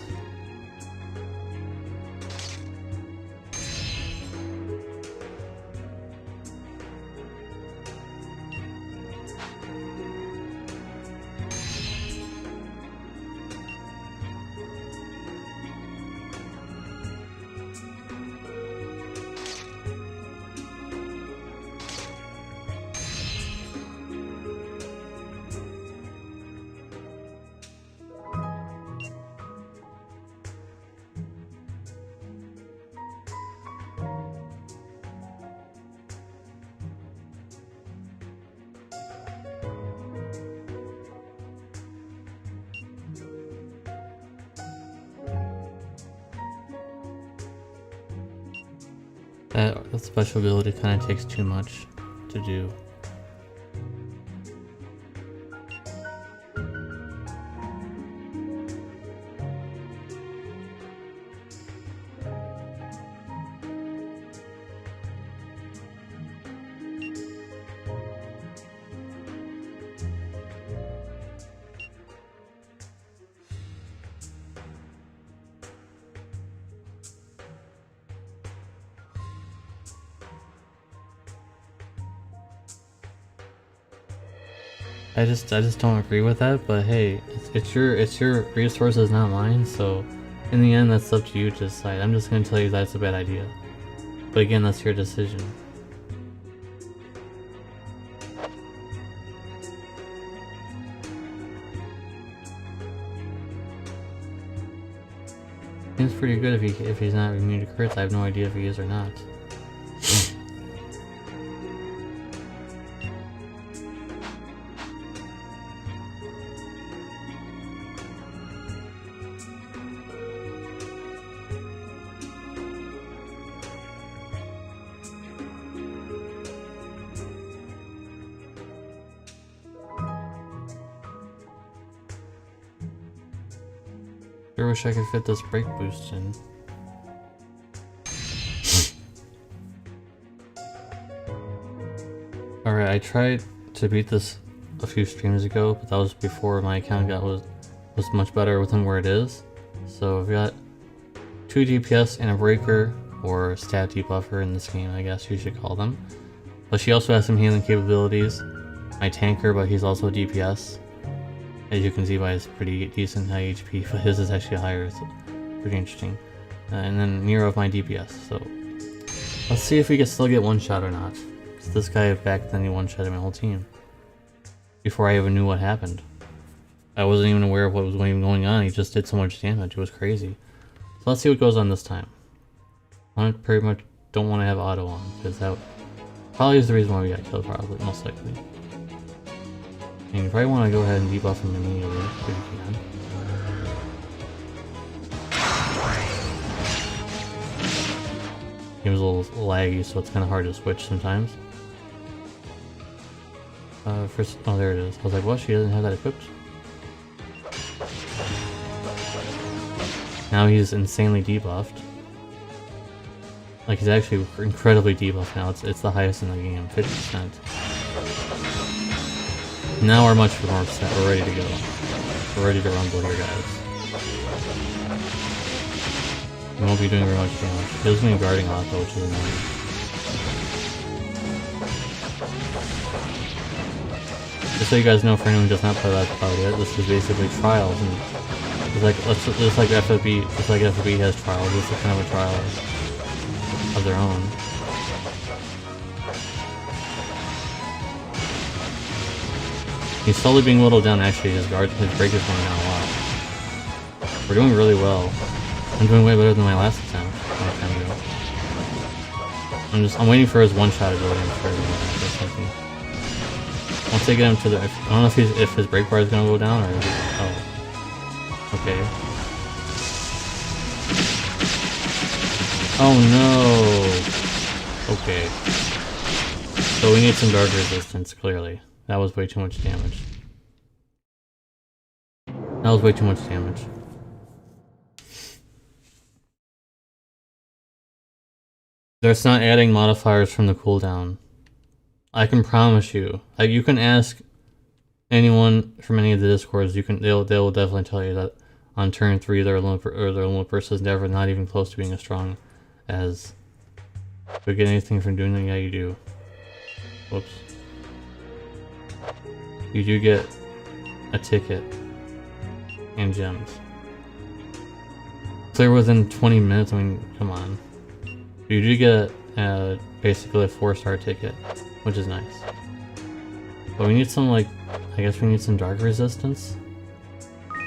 That special ability kind of takes too much to do. I just don't agree with that. But hey, it's your resources, not mine. So in the end, that's up to you to decide. I'm just gonna tell you that's a bad idea. But again, that's your decision. Seems pretty good if he's not immune to crits. I have no idea if he is or not. I wish I could fit this break boost in. Alright, I tried to beat this a few streams ago, but that was before my account was much better than where it is. So I've got 2 DPS and a breaker, or stat debuffer in this game, I guess you should call them. But she also has some healing capabilities. My tanker, but he's also DPS. As you can see by his pretty decent high HP, but his is actually higher, so pretty interesting. And then Nero of my DPS, so let's see if we can still get one shot or not. Because this guy back then he one-shotted my whole team. Before I even knew what happened. I wasn't even aware of what was even going on, he just did so much damage, it was crazy. So let's see what goes on this time. I pretty much don't want to have auto on, because that probably is the reason why we got killed, probably, most likely. And you probably want to go ahead and debuff him immediately, if you can. He was a little laggy, so it's kind of hard to switch sometimes. First, oh there it is. I was like, what? She doesn't have that equipped? Now he's insanely debuffed. Like, he's actually incredibly debuffed now. It's the highest in the game, 50%. Now we're much more set. We're ready to go. We're ready to rumble here, guys. We won't be doing very much damage. He doesn't mean guarding a lot though, which is annoying. Just so you guys know, for anyone who does not play that cloud yet, this is basically trials, and it's like just like FFBE has trials. This is kind of a trial of their own. He's slowly being whittled down. Actually, his break is going down a lot. We're doing really well. I'm doing way better than my last attempt a long time ago. I'm waiting for his one-shot ability or something. Once they get him to the, I don't know if his break bar is gonna go down or oh, okay. Oh no. Okay. So we need some dark resistance, clearly. That was way too much damage. That was way too much damage. There's not adding modifiers from the cooldown. I can promise you. Like, you can ask anyone from any of the discords. They'll definitely tell you that on turn 3 their limit burst is never not even close to being as strong as. If you get anything from doing that, yeah, you do. Whoops. You do get a ticket and gems. Clear within 20 minutes, I mean, come on. You do get basically a 4-star ticket, which is nice. But we need some, like, I guess we need some dark resistance.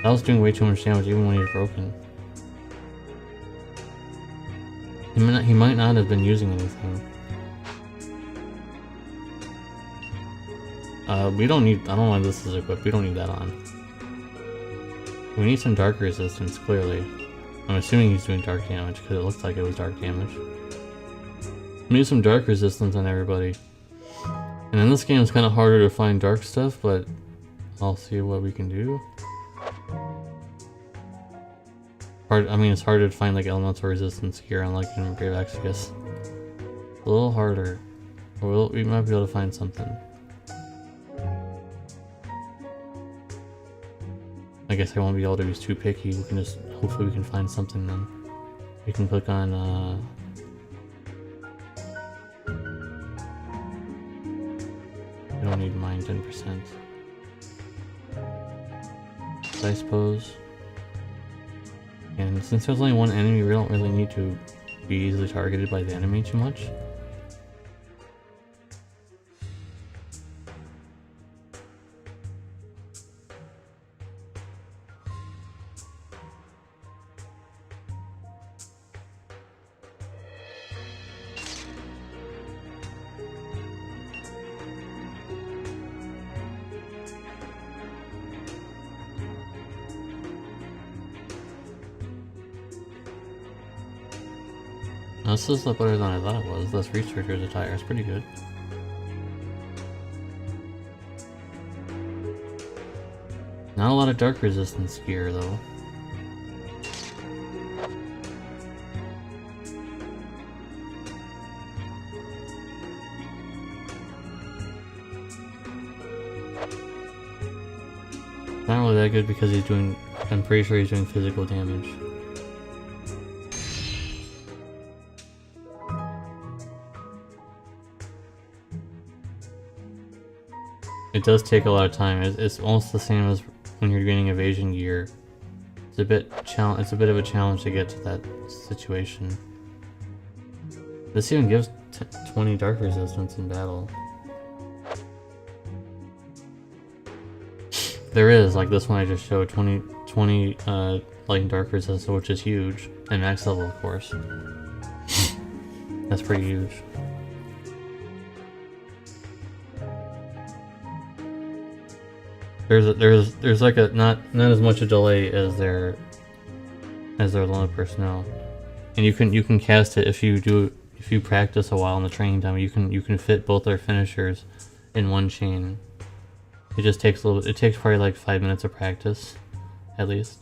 That was doing way too much damage even when he was broken. He might not have been using anything. We don't need, I don't know if this is equipped, we don't need that on. We need some dark resistance, clearly. I'm assuming he's doing dark damage, because it looks like it was dark damage. We need some dark resistance on everybody. And in this game it's kind of harder to find dark stuff, but I'll see what we can do. I mean, it's harder to find like elemental resistance here, unlike in Brave Exvius. A little harder. We might be able to find something. I guess I won't be able to be too picky. We can just, hopefully we can find something then. We can click on, we don't need mine 10%. I suppose. And since there's only one enemy, we don't really need to be easily targeted by the enemy too much. This is a lot better than I thought it was. Less researchers attire. It's pretty good. Not a lot of dark resistance gear though. Not really that good because he's doing, I'm pretty sure he's doing physical damage. It does take a lot of time. It's almost the same as when you're getting evasion gear. It's a bit of a challenge to get to that situation. This even gives 20 dark resistance in battle. There is, like this one I just showed, 20 light and dark resistance, which is huge. And max level, of course. That's pretty huge. There's like a not as much a delay as their lone personnel, and you can cast it if you practice a while in the training time. You can fit both their finishers in one chain. It just takes a little bit. It takes probably like 5 minutes of practice, at least.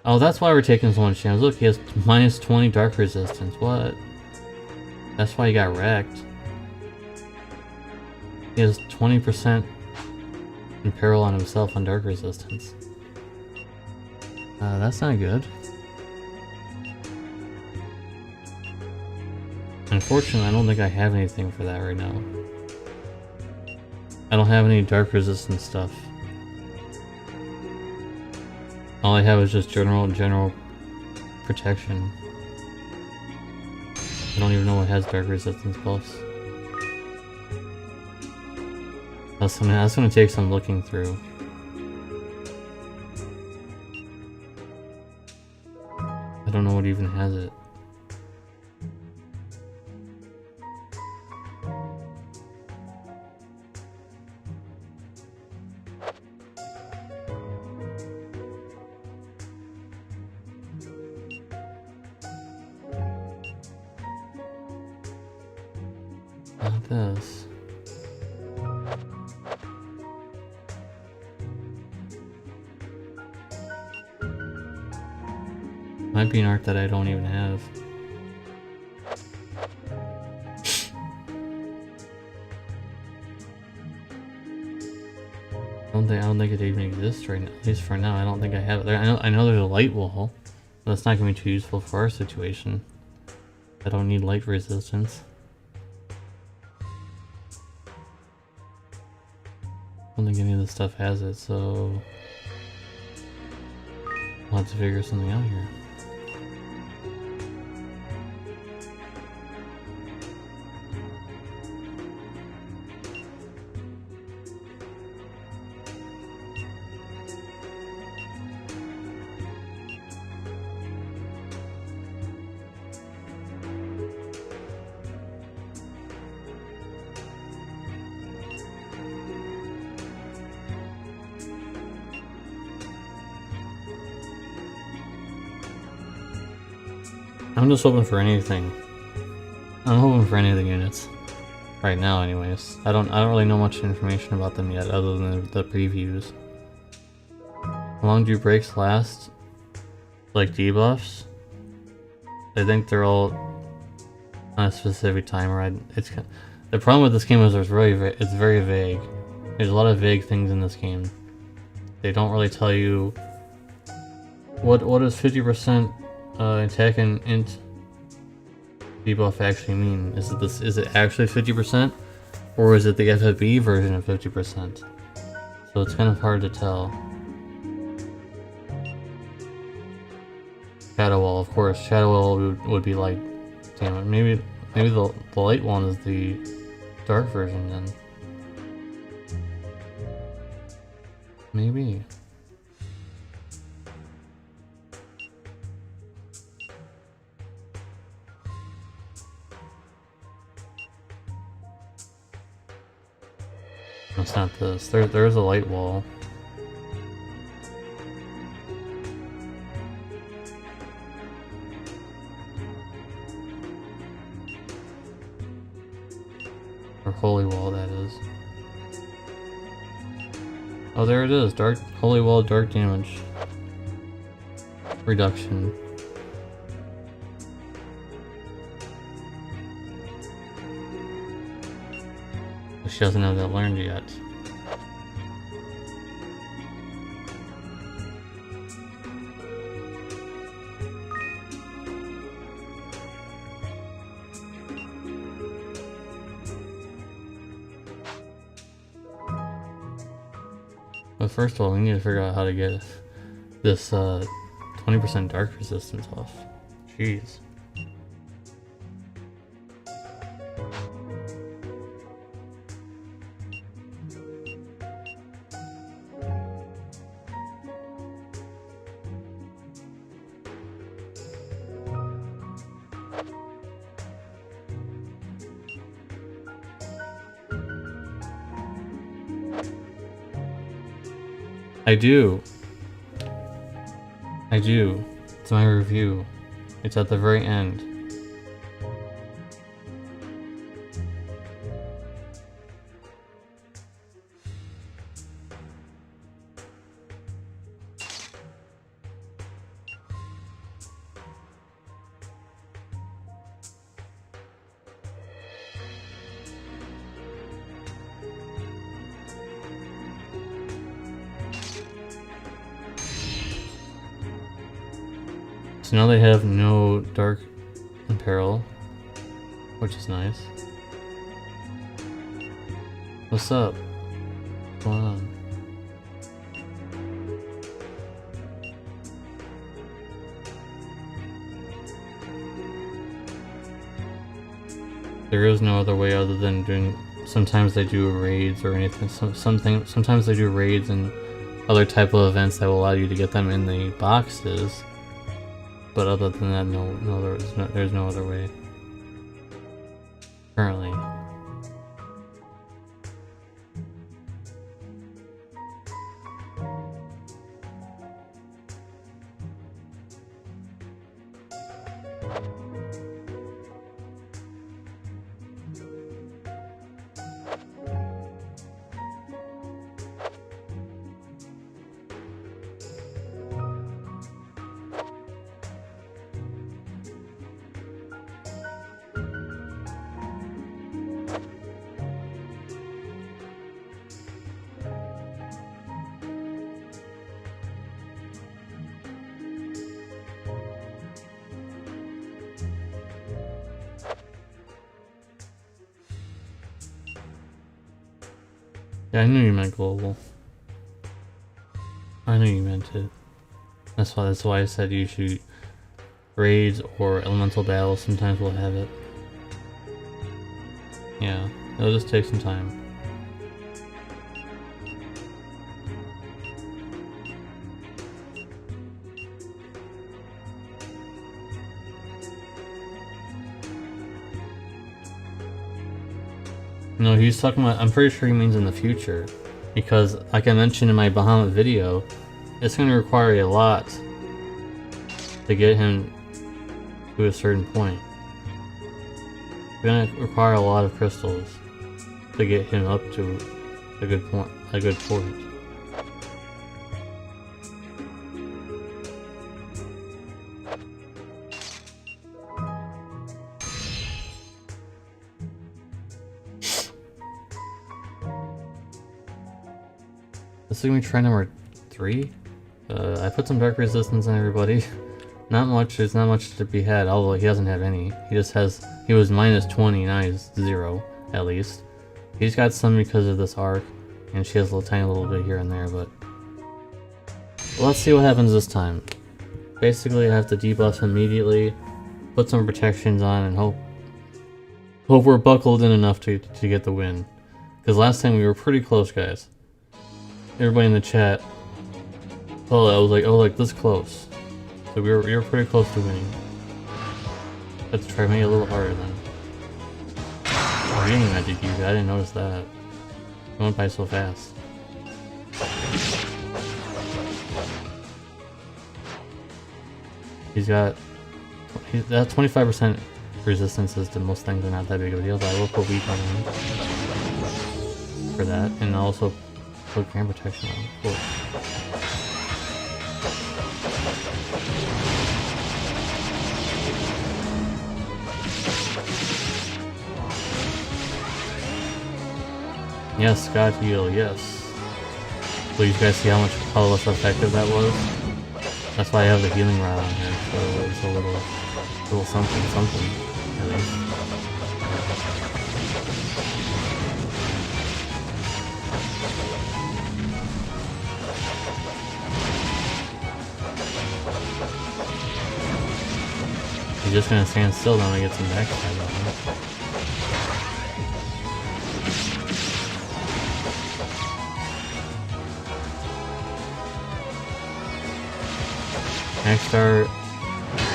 Oh, that's why we're taking so much damage. Look, he has minus 20 dark resistance. What? That's why he got wrecked. He has 20% in peril on himself on dark resistance. That's not good. Unfortunately, I don't think I have anything for that right now. I don't have any dark resistance stuff. All I have is just general protection. I don't even know what has dark resistance buffs. That's gonna take some looking through. I don't know what even has it. Not this. Might be an art that I don't even have. I don't think it even exists right now. At least for now, I don't think I have it. I know there's a light wall, but that's not gonna be too useful for our situation. I don't need light resistance. I don't think any of this stuff has it, so I'll have to figure something out here. I'm just hoping for anything. I'm hoping for anything units. Right now anyways. I don't really know much information about them yet other than the previews. How long do breaks last? Like debuffs? I think they're all on a specific timer. The problem with this game is it's very vague. There's a lot of vague things in this game. They don't really tell you what does 50% attack and int debuff actually mean. Is it actually 50%? Or is it the FFBE version of 50%? So it's kind of hard to tell. Shadow Wall, of course. Shadow Wall would be light. Damn it. Maybe the light one is the dark version then. Maybe. It's not this. There's a light wall. Or holy wall, that is. Oh, there it is. Dark holy wall, dark damage reduction. She doesn't have that learned yet. But first of all, we need to figure out how to get this 20% dark resistance off. Jeez. I do. It's my review. It's at the very end. So now they have no dark apparel, which is nice. What's up? What's going on? There is no other way other than doing. Sometimes they do raids or anything. Sometimes they do raids and other type of events that will allow you to get them in the boxes. But other than that, there's no other way. Currently. Yeah, I knew you meant global. I knew you meant it. That's why I said you should raids or elemental battles. Sometimes we'll have it. Yeah, it'll just take some time. No, he's talking about, I'm pretty sure he means in the future. Because, like I mentioned in my Bahamut video, it's going to require a lot to get him to a certain point. It's going to require a lot of crystals to get him up to a good point. This is gonna be try number 3. I put some dark resistance on everybody. Not much. There's not much to be had. Although he doesn't have any. He just has. He was minus 20. Now he's 0 at least. He's got some because of this arc, and she has a tiny little bit here and there. But let's see what happens this time. basically I have to debuff immediately, put some protections on, and hope we're buckled in enough to get the win. Because last time we were pretty close, guys. Everybody in the chat, I was like this close. So we were pretty close to winning. Let's try to make it a little harder then. Oh, he didn't even have to use it. I didn't notice that. It went by so fast. He's got 25% resistances to most things are not that big of a deal, but I will put weak on him for that, and also put grand protection on him. Cool. Yes, Scott heal, yes. So you guys see how less effective that was? That's why I have the healing rod on here, so it's a little something, at least. He's just gonna stand still now and get some backstab on him.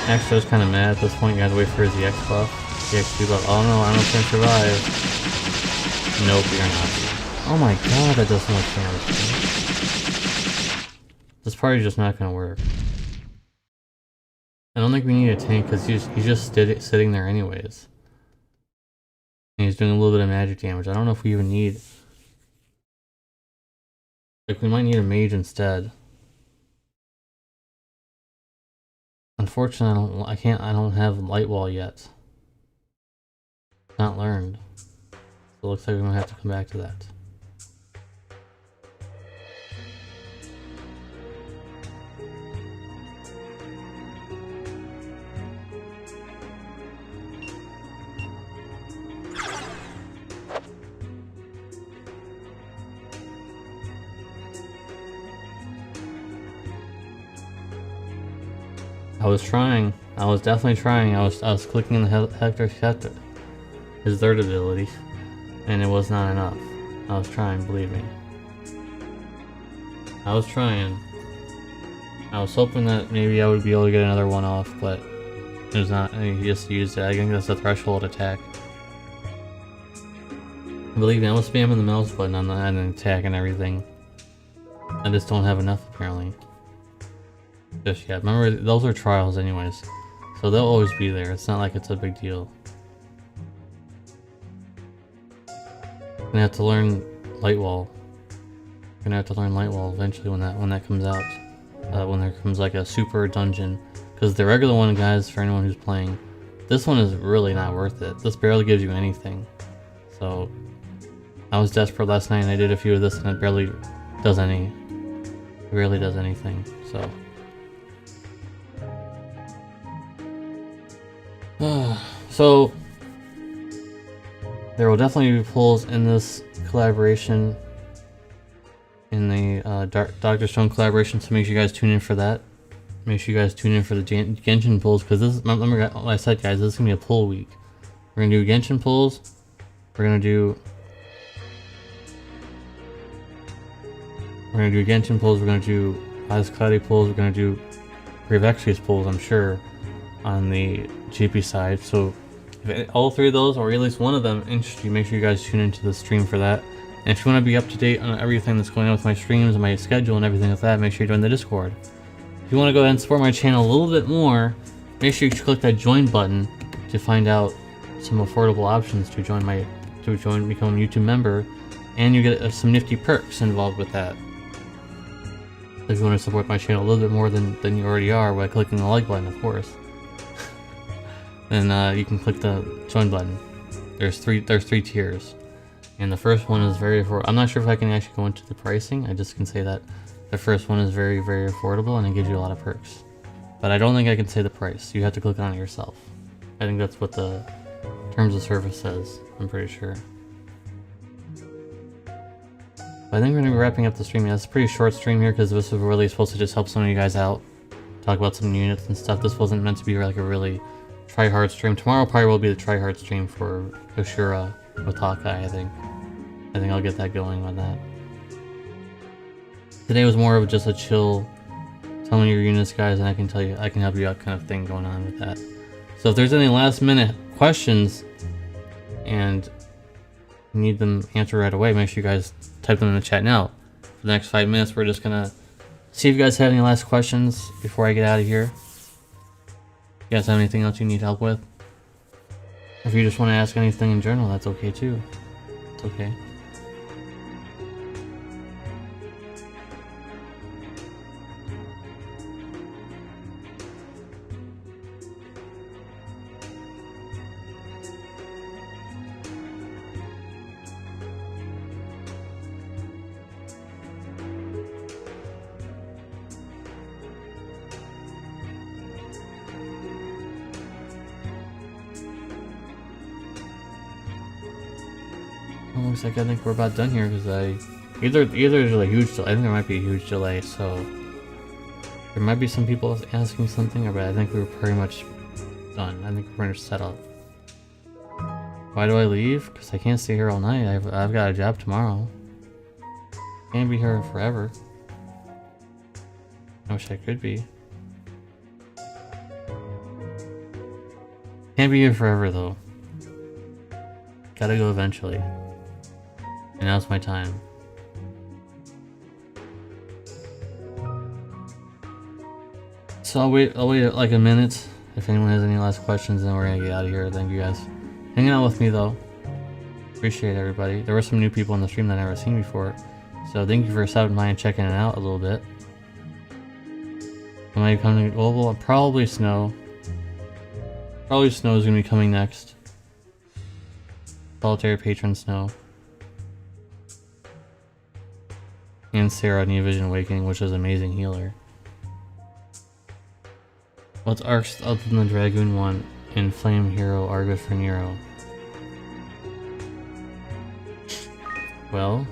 Axstar's kind of mad at this point. You gotta wait for his EX buff. The XP buff. Oh no, I don't think I survive. Nope, you're not. Oh my god, that does so much damage. This party's just not gonna work. I don't think we need a tank because he's just sitting there anyways. And he's doing a little bit of magic damage. I don't know if we even need... Like, we might need a mage instead. Unfortunately, I don't have light wall yet. Not learned. So it looks like we might have to come back to that. I was trying. I was definitely trying. I was clicking the Hector, his third ability, and it was not enough. I was trying, believe me. I was trying. I was hoping that maybe I would be able to get another one off, but it was not. He just used it. I think that's the threshold attack. Believe me, I was spamming the mouse button on the attack and everything. I just don't have enough apparently. Just yet. Remember, those are trials anyways, so they'll always be there. It's not like it's a big deal. Gonna have to learn light wall. Gonna have to learn light wall eventually when that comes out. When there comes like a super dungeon, because the regular one, guys, for anyone who's playing, this one is really not worth it. This barely gives you anything. So I was desperate last night and I did a few of this and it barely does any. It rarely does anything. So. So there will definitely be pulls in this collaboration, in the Dr. Stone collaboration, so make sure you guys tune in for that. Make sure you guys tune in for the Genshin pulls, because this is, remember what I said, guys, this is going to be a pull week. We're going to do Genshin pulls, we're going to do Genshin pulls, we're going to do Eyes Cloudy pulls, we're going to do Grave Extras pulls, I'm sure, on the GP side. So if all three of those, or at least one of them, interests you, make sure you guys tune into the stream for that. And if you want to be up to date on everything that's going on with my streams and my schedule and everything like that, make sure you join the Discord. If you want to go ahead and support my channel a little bit more, make sure you click that join button to find out some affordable options to become a YouTube member, and you get some nifty perks involved with that. If you want to support my channel a little bit more than you already are by clicking the like button, of course, then you can click the join button. There's three tiers, and the first one is very affordable. I'm not sure if I can actually go into the pricing. I just can say that the first one is very, very affordable and it gives you a lot of perks. But I don't think I can say the price. You have to click on it yourself. I think that's what the terms of service says. I'm pretty sure. But I think we're going to be wrapping up the stream. Yeah, it's a pretty short stream here because this was really supposed to just help some of you guys out talk about some units and stuff. This wasn't meant to be like a really try-hard stream. Tomorrow probably will be the try-hard stream for Ashura with Hawkeye, I think. I think I'll get that going on that. Today was more of just a chill, tell me your units, guys, and I can help you out kind of thing going on with that. So if there's any last minute questions and you need them answered right away, make sure you guys type them in the chat now. For the next 5 minutes, we're just gonna see if you guys have any last questions before I get out of here. You guys have anything else you need help with? If you just want to ask anything in general, that's okay too. It's okay. Looks like I think we're about done here because either there's a huge delay. I think there might be a huge delay, so there might be some people asking something, but I think we're pretty much done. I think we're pretty much set up. Why do I leave? Because I can't stay here all night. I've got a job tomorrow. Can't be here forever. I wish I could be. Can't be here forever though. Gotta go eventually. And now's my time. So I'll wait like a minute. If anyone has any last questions, then we're gonna get out of here. Thank you guys hanging out with me though. Appreciate everybody. There were some new people in the stream that I've never seen before. So thank you for stopping by and checking it out a little bit. Am I coming to global? Probably snow. Probably snow is gonna be coming next. Solitary Patron Snow. And Sarah New Vision Awakening, which is Amazing Healer. What's arcs other than the Dragoon one and Flame Hero are good for Nero? Well,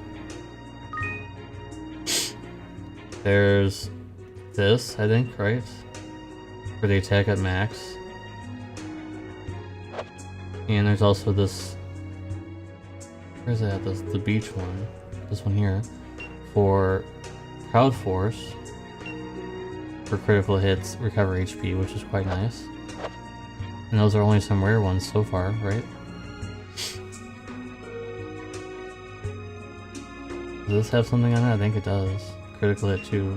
there's this, I think, right? For the attack at max. And there's also this. Where's that? The beach one. This one here. For Proud Force, for critical hits, recover HP, which is quite nice. And those are only some rare ones so far, right? Does this have something on it? I think it does. Critical hit too.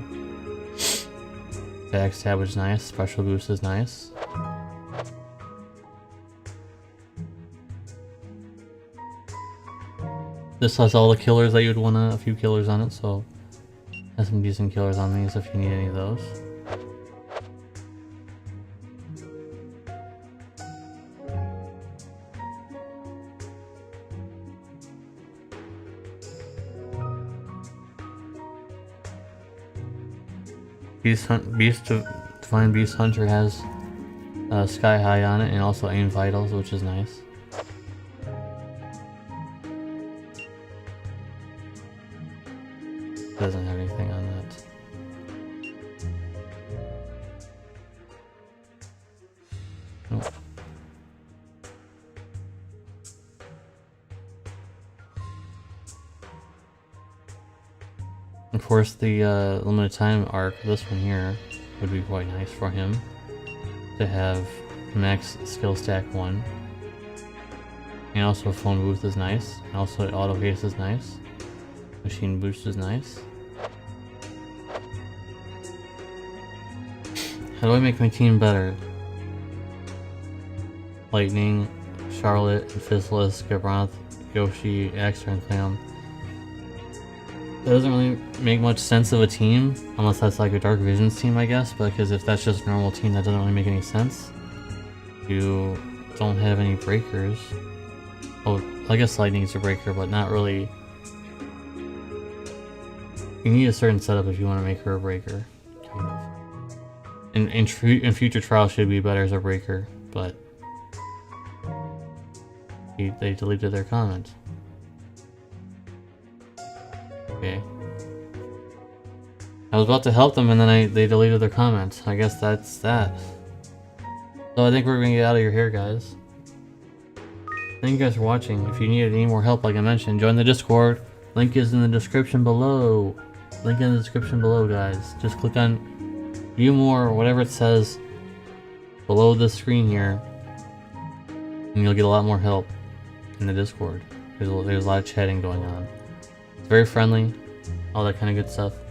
Backstab is nice, special boost is nice. This has all the killers that you'd want, a few killers on it, so has some decent killers on these if you need any of those. Divine Beast Hunter has Sky High on it and also Aim Vitals, which is nice. Doesn't have anything on that. Nope. Of course, the limited time arc, this one here, would be quite nice for him to have max skill stack 1. And also phone booth is nice. And also auto haste is nice. Machine boost is nice. How do I make my team better? Lightning, Charlotte, Fizzless, Gabranth, Yoshi, Axter, and Clam. That doesn't really make much sense of a team, unless that's like a Dark Visions team, I guess, because if that's just a normal team, that doesn't really make any sense. You don't have any breakers. Oh, I guess Lightning's a breaker, but not really. You need a certain setup if you want to make her a breaker, kind of. In future trials should be better as a breaker, but they deleted their comment. I was about to help them and then they deleted their comments. I guess that's that. So I think we're gonna get out of here, guys. Thank you guys for watching. If you needed any more help, like I mentioned, join the Discord. Link is in the description below. Link in the description below, guys. Just click on view more or whatever it says below the screen here, and you'll get a lot more help in the Discord. There's a lot of chatting going on. It's very friendly, all that kind of good stuff.